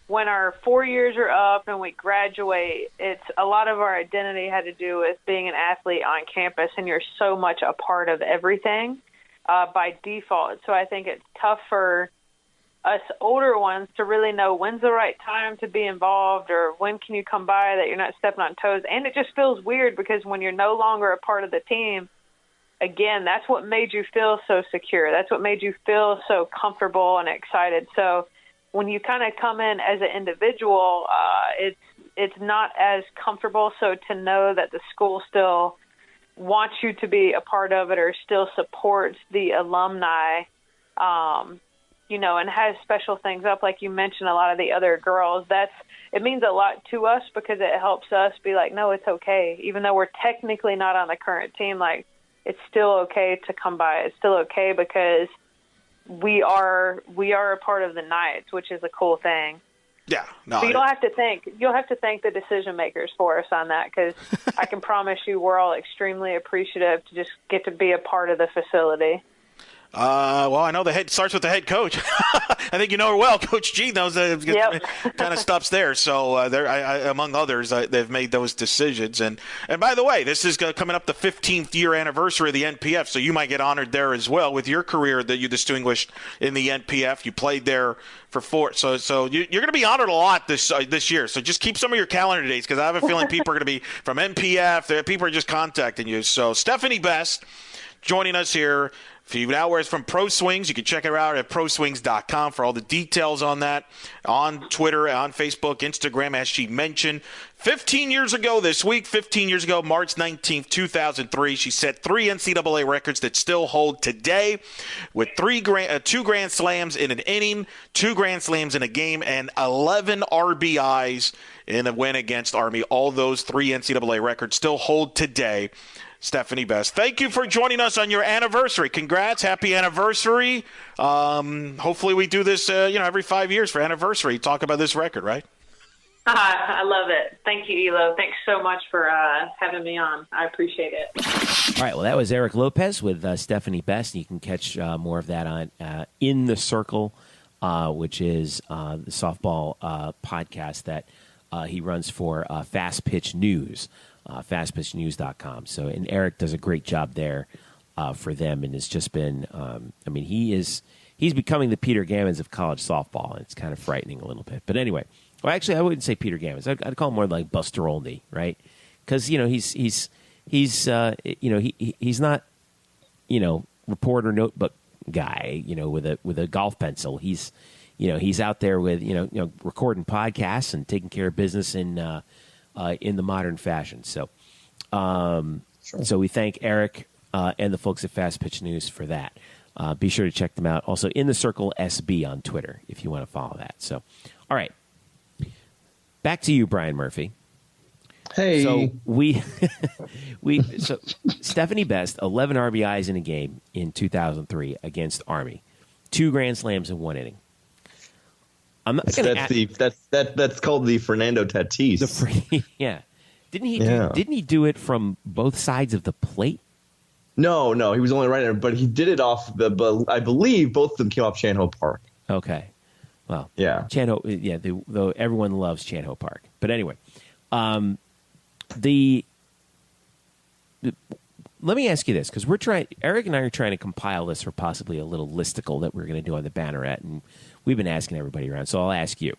when our 4 years are up and we graduate, it's a lot of our identity had to do with being an athlete on campus, and you're so much a part of everything by default. So I think it's tough for us older ones to really know when's the right time to be involved or when can you come by that you're not stepping on toes. And it just feels weird because when you're no longer a part of the team, again, that's what made you feel so secure. That's what made you feel so comfortable and excited. So when you kind of come in as an individual, it's not as comfortable. So to know that the school still wants you to be a part of it or still supports the alumni, and has special things up, like you mentioned, a lot of the other girls, it means a lot to us because it helps us be like, no, it's okay. Even though we're technically not on the current team, like it's still okay to come by. It's still okay because we are a part of the Knights, which is a cool thing. Yeah, no. So you'll have to thank the decision makers for us on that, because I can promise you we're all extremely appreciative to just get to be a part of the facility. Well, I know it starts with the head coach. I think you know her well. Coach G knows that kind of stuff's there. So among others, they've made those decisions. And by the way, this is coming up the 15th year anniversary of the NPF, so you might get honored there as well with your career that you distinguished in the NPF. You played there for 4. So you're going to be honored a lot this year. So just keep some of your calendar dates, because I have a feeling people are going to be from NPF. People are just contacting you. So Stephanie Best joining us here. A few hours from Pro Swings. You can check her out at proswings.com for all the details on that, on Twitter, on Facebook, Instagram, as she mentioned. 15 years ago this week, March 19th, 2003, she set 3 NCAA records that still hold today, with 2 Grand Slams in an inning, 2 Grand Slams in a game, and 11 RBIs in a win against Army. All those 3 NCAA records still hold today. Stephanie Best, thank you for joining us on your anniversary. Congrats. Happy anniversary. Hopefully we do this every 5 years for anniversary. Talk about this record, right? I love it. Thank you, Elo. Thanks so much for having me on. I appreciate it. All right, well, that was Eric Lopez with Stephanie Best. You can catch more of that on In the Circle, which is the softball podcast that he runs for Fast Pitch News. fastpitchnews.com. So, and Eric does a great job there for them, and it's just been, he's becoming the Peter Gammons of college softball, and it's kind of frightening a little bit. But anyway, well, actually, I wouldn't say Peter Gammons. I'd call him more like Buster Olney, right? Because he's not reporter notebook guy, with a golf pencil. He's out there with recording podcasts and taking care of business in the modern fashion. So, Sure. So we thank Eric and the folks at Fast Pitch News for that. Be sure to check them out. Also, In the Circle SB on Twitter if you want to follow that. So, all right, back to you, Brian Murphy. Hey. So so Stephanie Best, 11 RBIs in a game in 2003 against Army, 2 Grand Slams in 1 inning. I'm not That's called the Fernando Tatis. Yeah. Didn't he do it from both sides of the plate? No, he was only right there, but he did it off I believe both of them came off Chan-Ho Park. Okay. Well, yeah. Chan-Ho, though everyone loves Chan-Ho Park. But anyway, let me ask you this, because Eric and I are trying to compile this for possibly a little listicle that we're going to do on the Banneret, and we've been asking everybody around. So I'll ask you,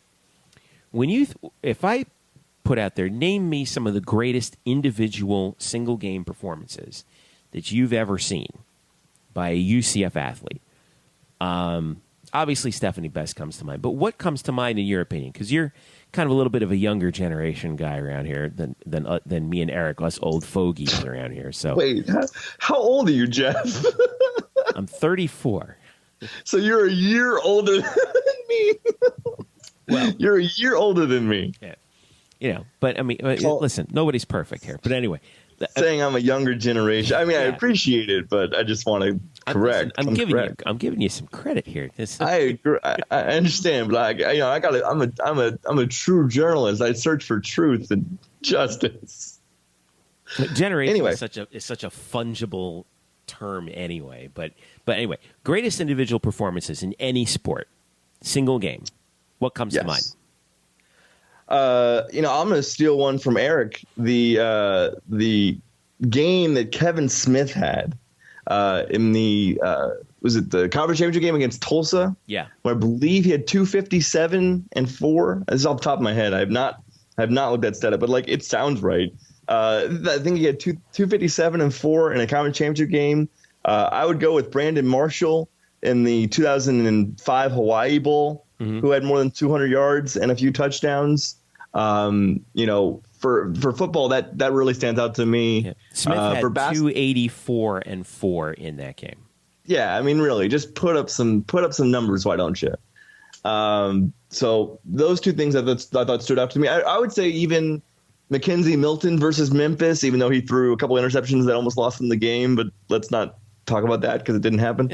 if I put out there, name me some of the greatest individual single game performances that you've ever seen by a UCF athlete. Obviously, Stephanie Best comes to mind, but what comes to mind in your opinion? Because kind of a little bit of a younger generation guy around here than me and Eric, us old fogies around here. So wait, how old are you, Jeff? I'm 34. So you're a year older than me. Well, you're a year older than me. Yeah, but I mean, listen, nobody's perfect here. But anyway, saying I'm a younger generation. I mean, I appreciate it, but I just want to correct. I'm giving you some credit here. I agree. I understand, but I'm a true journalist. I search for truth and justice. Generation anyway. is such a fungible term anyway. But anyway, greatest individual performances in any sport, single game. What comes to mind? I'm going to steal one from Eric. The game that Kevin Smith had in the was it the conference championship game against Tulsa? Yeah, where I believe he had 257 and 4. This is off the top of my head. I have not looked that stat up, but like it sounds right. I think he had 257 and 4 in a conference championship game. I would go with Brandon Marshall in the 2005 Hawaii Bowl, who had more than 200 yards and a few touchdowns. For football, that really stands out to me. Yeah. Smith had 284 and 4 in that game. Yeah, I mean, really, just put up some numbers. Why don't you? So those two things I thought stood out to me. I would say even Mackenzie Milton versus Memphis, even though he threw a couple interceptions that almost lost him the game. But let's not talk about that because it didn't happen.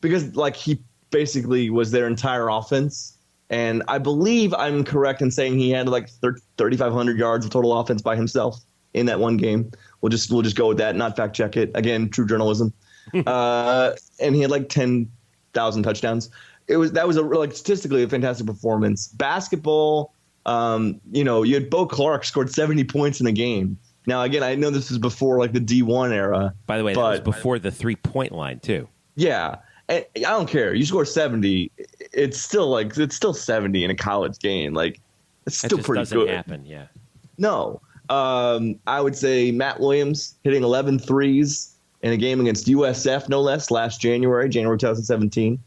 Because like he basically was their entire offense. And I believe I'm correct in saying he had like 3,500 yards of total offense by himself in that one game. We'll just go with that, not fact check it. Again, true journalism. And he had like 10,000 touchdowns. That was statistically a fantastic performance. Basketball, you had Bo Clark scored 70 points in a game. Now, again, I know this is before like the D1 era. By the way, that was before the 3-point line too. Yeah. And I don't care. You score 70. It's still 70 in a college game. Like it's still pretty good. That doesn't happen. Yeah. No. I would say Matt Williams hitting 11 threes in a game against USF, no less, last January 2017.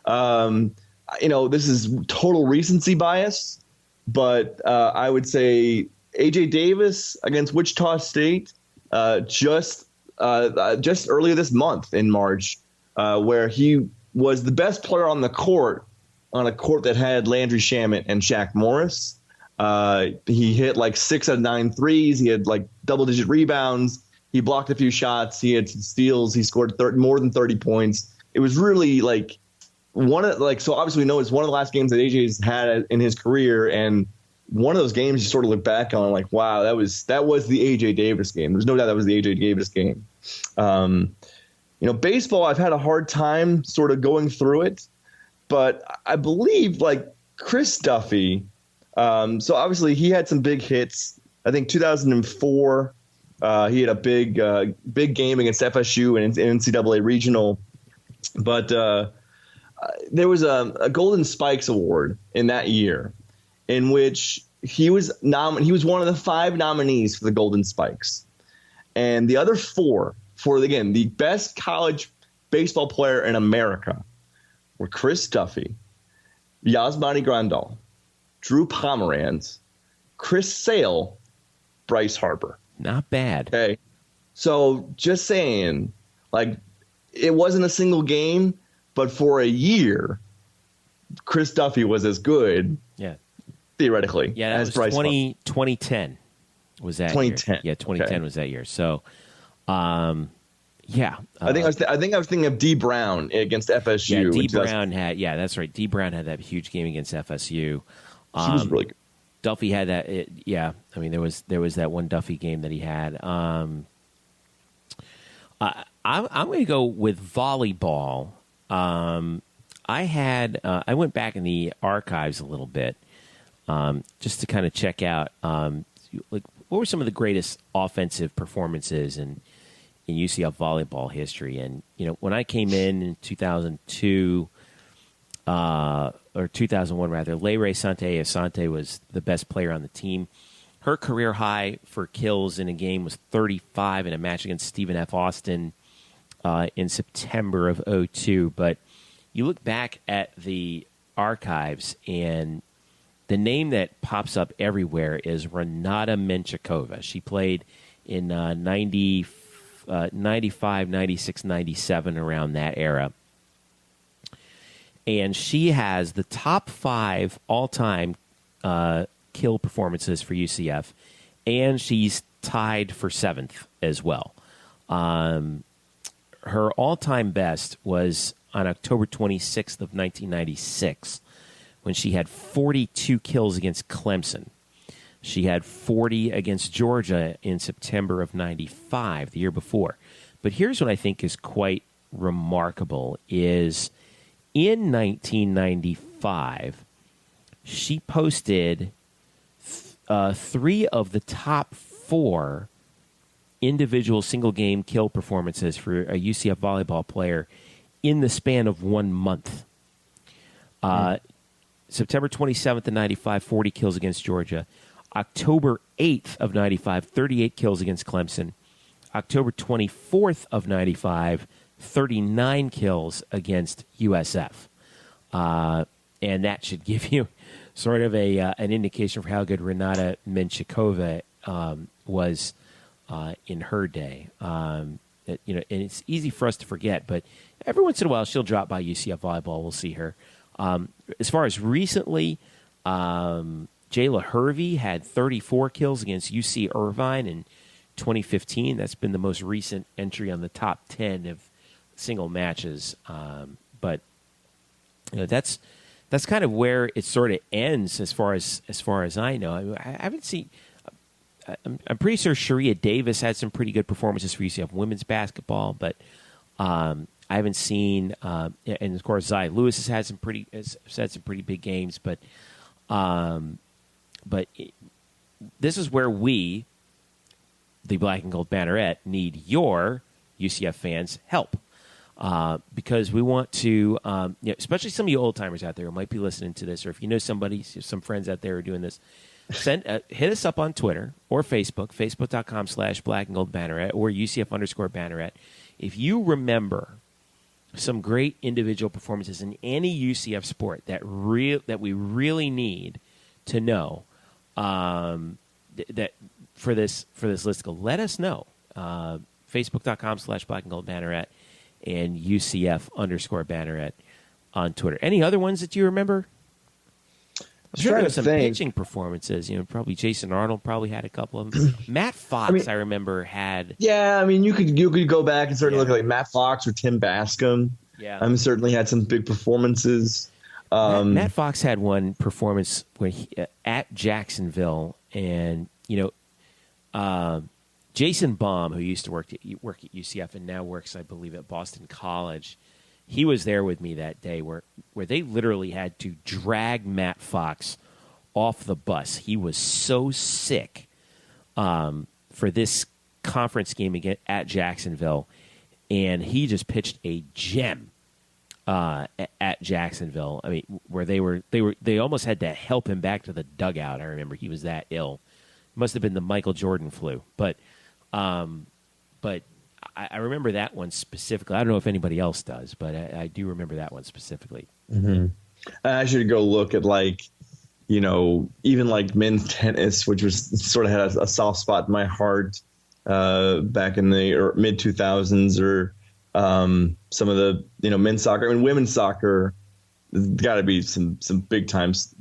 This is total recency bias, but I would say AJ Davis against Wichita State just earlier this month in March. Where he was the best player on the court, on a court that had Landry Shamet and Shaq Morris. He hit like 6 out of 9 threes. He had like double-digit rebounds. He blocked a few shots. He had some steals. He scored more than 30 points. It was really like so obviously we know it's one of the last games that AJ's had in his career, and one of those games you sort of look back on like, wow, that was the AJ Davis game. There's no doubt that was the AJ Davis game. Baseball, I've had a hard time sort of going through it, but I believe like Chris Duffy. So obviously he had some big hits. I think 2004, he had a big game against FSU in NCAA regional. But there was a Golden Spikes Award in that year in which he was one of the 5 nominees for the Golden Spikes. And the other 4 for, again, the best college baseball player in America were Chris Duffy, Yasmani Grandal, Drew Pomeranz, Chris Sale, Bryce Harper. Not bad. Okay. So just saying, like, it wasn't a single game, but for a year, Chris Duffy was as good, theoretically, as was Bryce 2010 was that 2010. Year. Yeah, 2010 was that year. So, I think I was thinking of D. Brown against FSU. Yeah, D. Brown had. Yeah, that's right. D. Brown had that huge game against FSU. He was really good. Duffy had that. I mean, there was that one Duffy game that he had. I'm going to go with volleyball. I went back in the archives a little bit just to kind of check out like what were some of the greatest offensive performances in UCF volleyball history. And when I came in 2002 or 2001 rather, Leire Sante was the best player on the team. Her career high for kills in a game was 35 in a match against Stephen F. Austin in September of 2002. But you look back at the archives, and the name that pops up everywhere is Renata Menchikova. She played in 95, 96, 97, around that era. And she has the top 5 all-time kill performances for UCF, and she's tied for 7th as well. Her all-time best was on October 26th of 1996, when she had 42 kills against Clemson. She had 40 against Georgia in September of 95, the year before. But here's what I think is quite remarkable is in 1995, she posted 3 of the top 4 individual single-game kill performances for a UCF volleyball player in the span of 1 month. September 27th of 95, 40 kills against Georgia. October 8th of 95, 38 kills against Clemson. October 24th of 95, 39 kills against USF. And that should give you sort of an indication for how good Renata Menchikova was in her day. And it's easy for us to forget, but every once in a while she'll drop by UCF volleyball. We'll see her. As far as recently, Jayla Hervey had 34 kills against UC Irvine in 2015. That's been the most recent entry on the top 10 of single matches. But that's kind of where it sort of ends as far as I know. I haven't seen. I'm pretty sure Sharia Davis had some pretty good performances for UCF women's basketball, but I haven't seen. And of course, Zai Lewis has had some pretty big games, but this is where we, the Black and Gold Banneret, need your UCF fans' help. Because we want to, especially some of you old timers out there who might be listening to this, or if you know somebody, some friends out there who are doing this, hit us up on Twitter or Facebook, facebook.com/Black and Gold Banneret or UCF_Banneret. If you remember some great individual performances in any UCF sport that we really need to know, that for this listicle, let us know. Facebook.com/Black and Gold Banneret and UCF_Banneret on Twitter. Any other ones that you remember? I'm sure there were some pitching performances. Probably Jason Arnold probably had a couple of them. Matt Fox, I remember, had. Yeah, you could go back and sort of look at like Matt Fox or Tim Bascom. Yeah, certainly had some big performances. Matt Fox had one performance where at Jacksonville, and Jason Baum, who used to work at UCF and now works, I believe, at Boston College, he was there with me that day where they literally had to drag Matt Fox off the bus. He was so sick for this conference game again at Jacksonville, and he just pitched a gem at Jacksonville. I mean, where they almost had to help him back to the dugout. I remember he was that ill. Must have been the Michael Jordan flu, but I remember that one specifically. I don't know if anybody else does, but I do remember that one specifically. Mm-hmm. I should go look at even like men's tennis, which was sort of had a soft spot in my heart back in the mid 2000s, or some of the men's soccer. I mean, women's soccer, there's got to be some big times,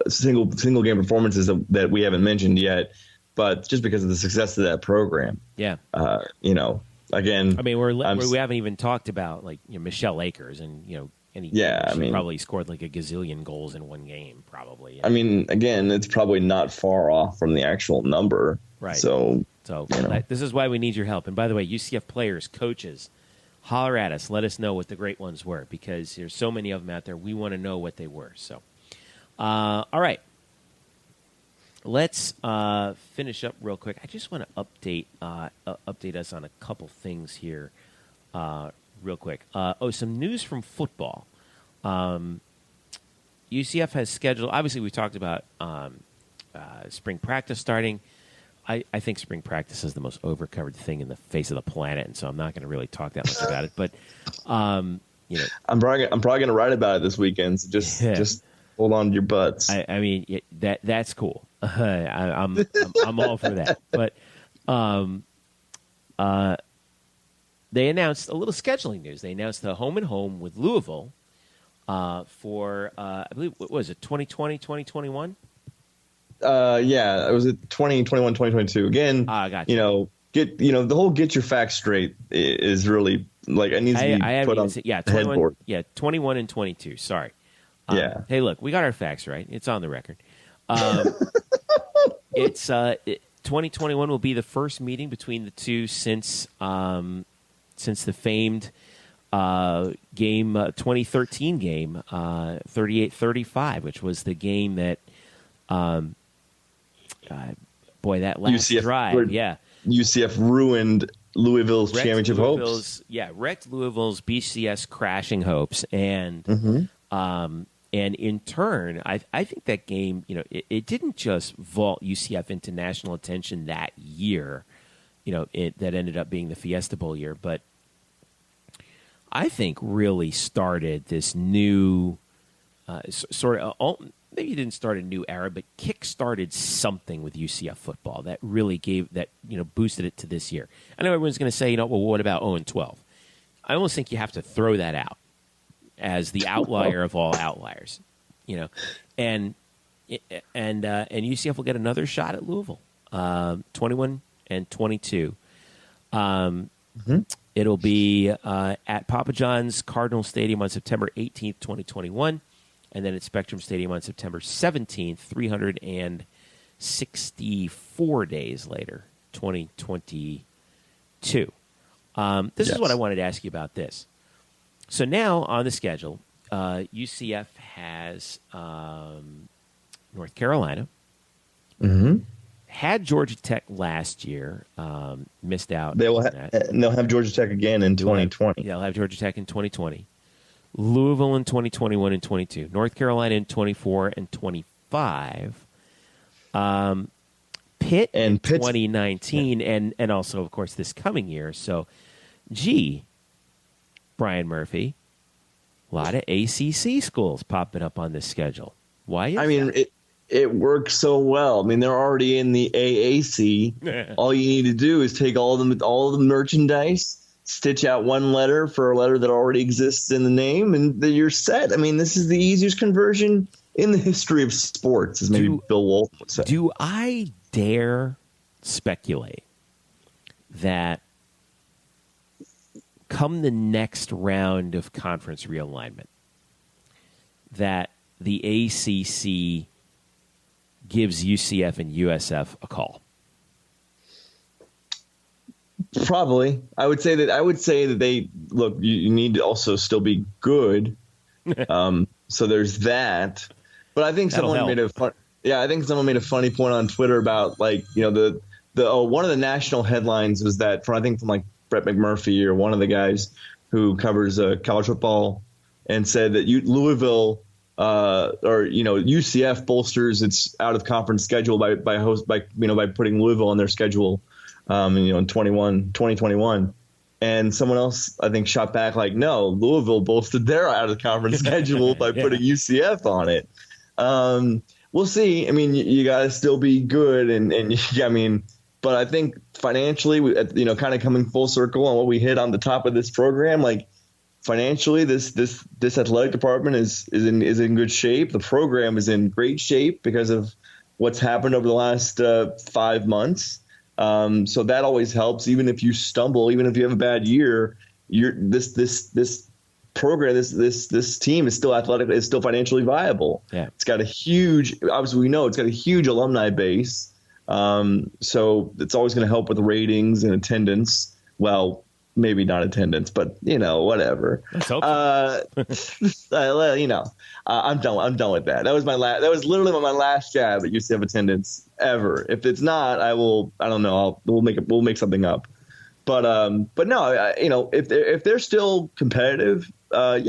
single game performances that we haven't mentioned yet. But just because of the success of that program, yeah, again, I mean, we haven't even talked about Michelle Akers and she probably scored like a gazillion goals in one game, probably. Yeah. I mean, again, it's probably not far off from the actual number, right? So this is why we need your help. And by the way, UCF players, coaches, holler at us. Let us know what the great ones were, because there's so many of them out there. We want to know what they were. So, all right. Let's finish up real quick. I just want to update us on a couple things here real quick. Some news from football. UCF has scheduled, obviously we talked about spring practice starting. I think spring practice is the most overcovered thing in the face of the planet, and so I'm not going to really talk that much about it. But I'm probably going to write about it this weekend. So just hold on to your butts. I mean, that's cool. I'm all for that. But they announced a little scheduling news. They announced the home and home with Louisville for, I believe, what was it, 2020, 2021? Yeah, it was 2021, 2022. Again, gotcha. The whole get your facts straight is really like it needs to be put on the headboard. Yeah, 21 and 22. Sorry. Yeah. Hey, look, we got our facts right. It's on the record. It's 2021 will be the first meeting between the two since the famed 2013 game, 38-35, which was the game that, that last UCF, drive, yeah. UCF ruined Louisville's championship hopes. Yeah, wrecked Louisville's BCS crashing hopes, and in turn, I think that game, it didn't just vault UCF into national attention that year, that ended up being the Fiesta Bowl year, but I think really started this new maybe it didn't start a new era, but kick-started something with UCF football that really boosted it to this year. I know everyone's going to say, well, what about 0-12? I almost think you have to throw that out as the outlier of all outliers, and UCF will get another shot at Louisville, 21 and 22. It'll be at Papa John's Cardinal Stadium on September 18th, 2021, and then at Spectrum Stadium on September 17th, 364 days later, 2022. This is what I wanted to ask you about this. So now on the schedule, UCF has North Carolina, had Georgia Tech last year, missed out. They'll have Georgia Tech again in 2020. They'll have Georgia Tech in 2020. Louisville in 2021 and 22. North Carolina in 24 and 25. Pitt in 2019 and also, of course, this coming year. So, Brian Murphy, a lot of ACC schools popping up on this schedule. Why is that? It works so well. I mean, they're already in the AAC. All you need to do is take all the merchandise, stitch out one letter for a letter that already exists in the name, and then you're set. I mean, this is the easiest conversion in the history of sports, as maybe Bill Walton would say. Do I dare speculate that come the next round of conference realignment, that the ACC gives UCF and USF a call? Probably. I would say that they look. You need to also still be good. So there's that. But I think someone made a funny point on Twitter about one of the national headlines was that from like Brett McMurphy or one of the guys who covers college football, and said that Louisville or UCF bolsters its out of conference schedule by putting Louisville on their schedule in 2021. And someone else, I think, shot back like, no, Louisville bolstered their out of conference schedule by putting UCF on it. We'll see. I mean, you got to still be good, but I think financially, kind of coming full circle on what we hit on the top of this program, like financially, this athletic department is in good shape. The program is in great shape because of what's happened over the last 5 months. So that always helps. Even if you stumble, even if you have a bad year, this program, this team is still athletic, is still financially viable. Yeah. It's got a huge, obviously we know it's got a huge alumni base. So it's always going to help with ratings and attendance. Well, maybe not attendance, but whatever. Let's hope so. I'm done with that. That was literally my last jab at UCF attendance ever. If it's not, we'll make something up. But no, if they're still competitive, I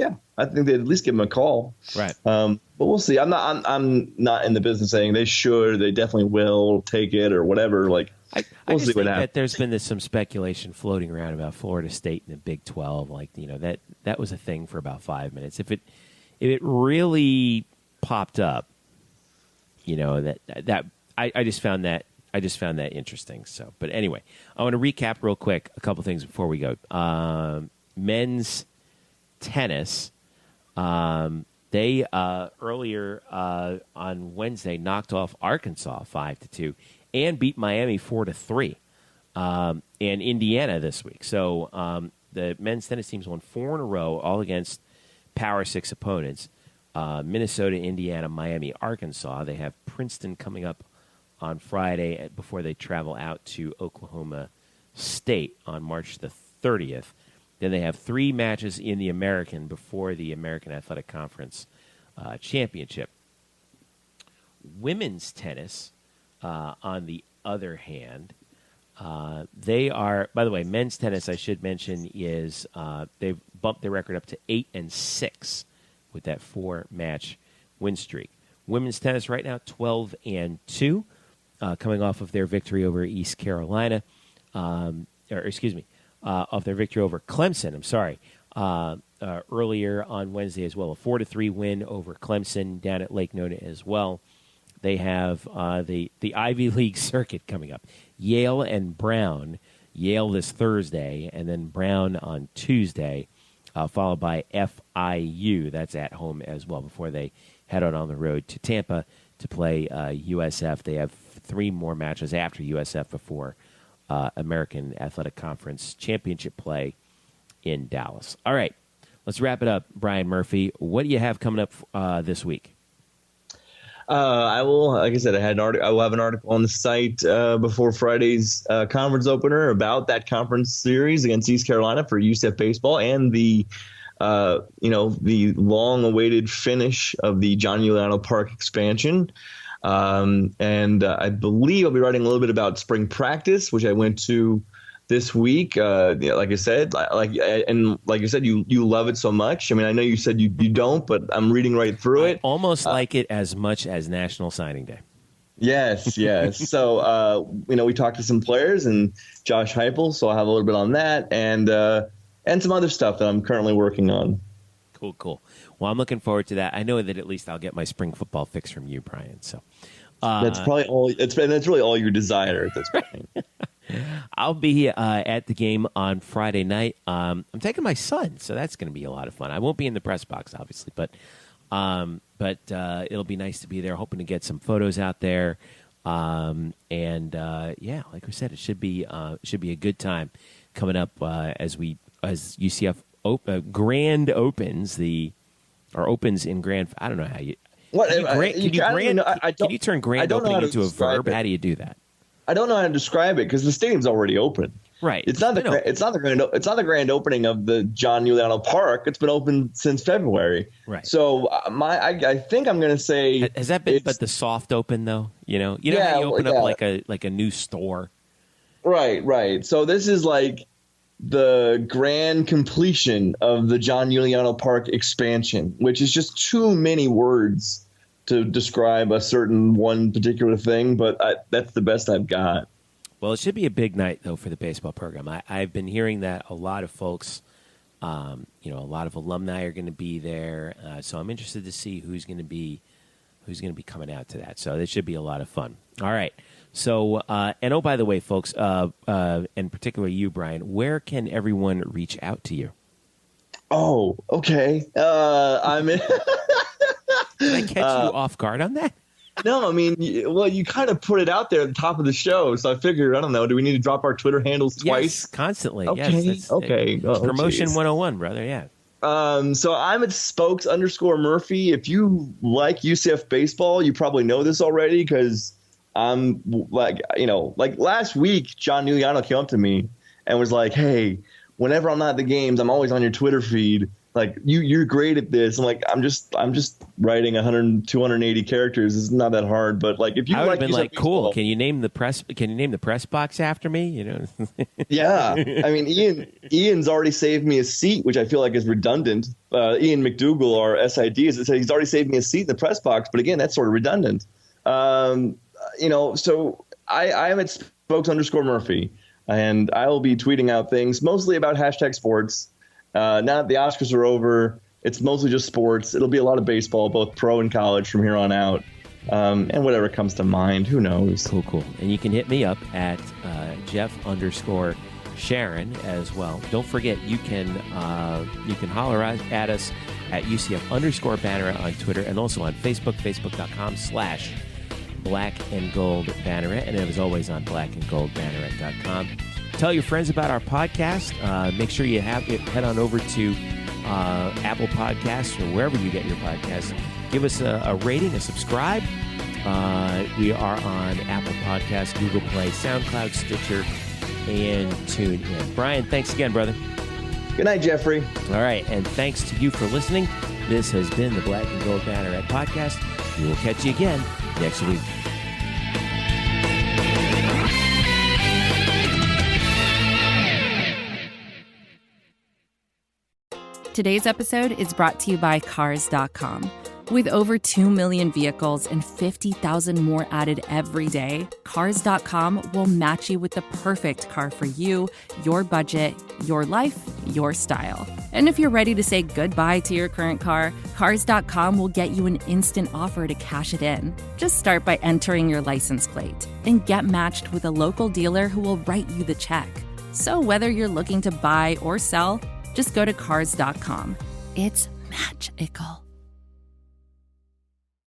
think they'd at least give them a call. Right. But we'll see. I'm not in the business saying they should, they definitely will take it or whatever. Like, I just think that there's been some speculation floating around about Florida State and the Big 12. Like, that was a thing for about 5 minutes. If it really popped up. That I just found that interesting. So, but anyway, I want to recap real quick a couple things before we go. Men's tennis. They earlier on Wednesday knocked off Arkansas 5-2 and beat Miami 4-3. And Indiana this week. So the men's tennis teams won 4 in a row, all against Power 6 opponents. Minnesota, Indiana, Miami, Arkansas. They have Princeton coming up on Friday before they travel out to Oklahoma State on March the 30th. Then they have 3 matches in the American before the American Athletic Conference Championship. Women's tennis, on the other hand, they are, by the way, men's tennis, I should mention, is they've bumped their record up to 8-6 with that 4-match win streak. Women's tennis right now, 12-2, coming off of their victory over East Carolina, off their victory over Clemson. I'm sorry. Earlier on Wednesday as well, a 4-3 win over Clemson down at Lake Nona as well. They have the Ivy League circuit coming up. Yale and Brown. Yale this Thursday, and then Brown on Tuesday, followed by FIU. That's at home as well before they head out on the road to Tampa to play USF. They have 3 more matches after USF before American Athletic Conference Championship play in Dallas. All right, let's wrap it up. Brian Murphy, what do you have coming up this week? I will, like I said, I will have an article on the site before Friday's conference opener about that conference series against East Carolina for UCF Baseball and the long-awaited finish of the John Uliano Park expansion. And I believe I'll be writing a little bit about spring practice, which I went to this week. Like I said, like you said, you love it so much. I mean, I know you said you don't, but I'm reading right through it. I almost like it as much as National Signing Day. Yes. So, we talked to some players and Josh Heupel, so I'll have a little bit on that and some other stuff that I'm currently working on. Cool. Well, I'm looking forward to that. I know that at least I'll get my spring football fix from you, Brian. So that's probably all. That's really all you desire at this point. I'll be at the game on Friday night. I'm taking my son, so that's going to be a lot of fun. I won't be in the press box, obviously, but it'll be nice to be there. Hoping to get some photos out there, like we said, it should be a good time coming up as UCF Grand opens opens in Grand. I don't know how you. Can you turn grand opening into a verb? How do you do that? I don't know how to describe it because the stadium's already open. Right. It's not the grand opening of the John Uliano Park. It's been open since February. Right. So I think I'm going to say has that been but the soft open though? You know how you open up like a new store. Right. So this is like the grand completion of the John Uliano Park expansion, which is just too many words to describe a certain one particular thing, but that's the best I've got. Well, it should be a big night, though, for the baseball program. I've been hearing that a lot of folks, a lot of alumni are going to be there. So I'm interested to see who's going to be coming out to that. So it should be a lot of fun. All right. So, by the way, folks, and particularly you, Brian, where can everyone reach out to you? Oh, okay. I'm in. Did I catch you off guard on that? No, I mean, you kind of put it out there at the top of the show, so I figured, I don't know, do we need to drop our Twitter handles twice? Yes, constantly. Okay, yes, okay. Promotion 101, brother, yeah. So I'm at _Murphy. If you like UCF baseball, you probably know this already because I'm like last week, John Uliano came up to me and was like, hey, whenever I'm not at the games, I'm always on your Twitter feed. Like you're great at this. I'm like, I'm just writing 280 characters. It's not that hard, but like if you I would have been like, baseball, cool. Can you name the press box after me? You know? Yeah. I mean, Ian's already saved me a seat, which I feel like is redundant. Ian McDougall, our SID, he's already saved me a seat in the press box, but again, that's sort of redundant. So I am at _Murphy, and I will be tweeting out things mostly about #sports. Now that the Oscars are over, It's mostly just sports. It'll be a lot of baseball, both pro and college from here on out. And whatever comes to mind, who knows? Cool. And you can hit me up at Jeff_Sharon as well. Don't forget, you can holler at us at UCF_Banneret on Twitter and also on Facebook, facebook.com/Black and Gold Banneret. And as always on blackandgoldbanneret.com. Tell your friends about our podcast. Make sure you head on over to Apple Podcasts or wherever you get your podcasts. Give us a rating, a subscribe. We are on Apple Podcasts, Google Play, SoundCloud, Stitcher, and TuneIn. Brian, thanks again, brother. Good night, Jeffrey. All right, and thanks to you for listening. This has been the Black and Gold Banneret Podcast. We will catch you again next week. Today's episode is brought to you by Cars.com. With over 2 million vehicles and 50,000 more added every day, Cars.com will match you with the perfect car for you, your budget, your life, your style. And if you're ready to say goodbye to your current car, Cars.com will get you an instant offer to cash it in. Just start by entering your license plate and get matched with a local dealer who will write you the check. So whether you're looking to buy or sell, just go to Cars.com. It's magical.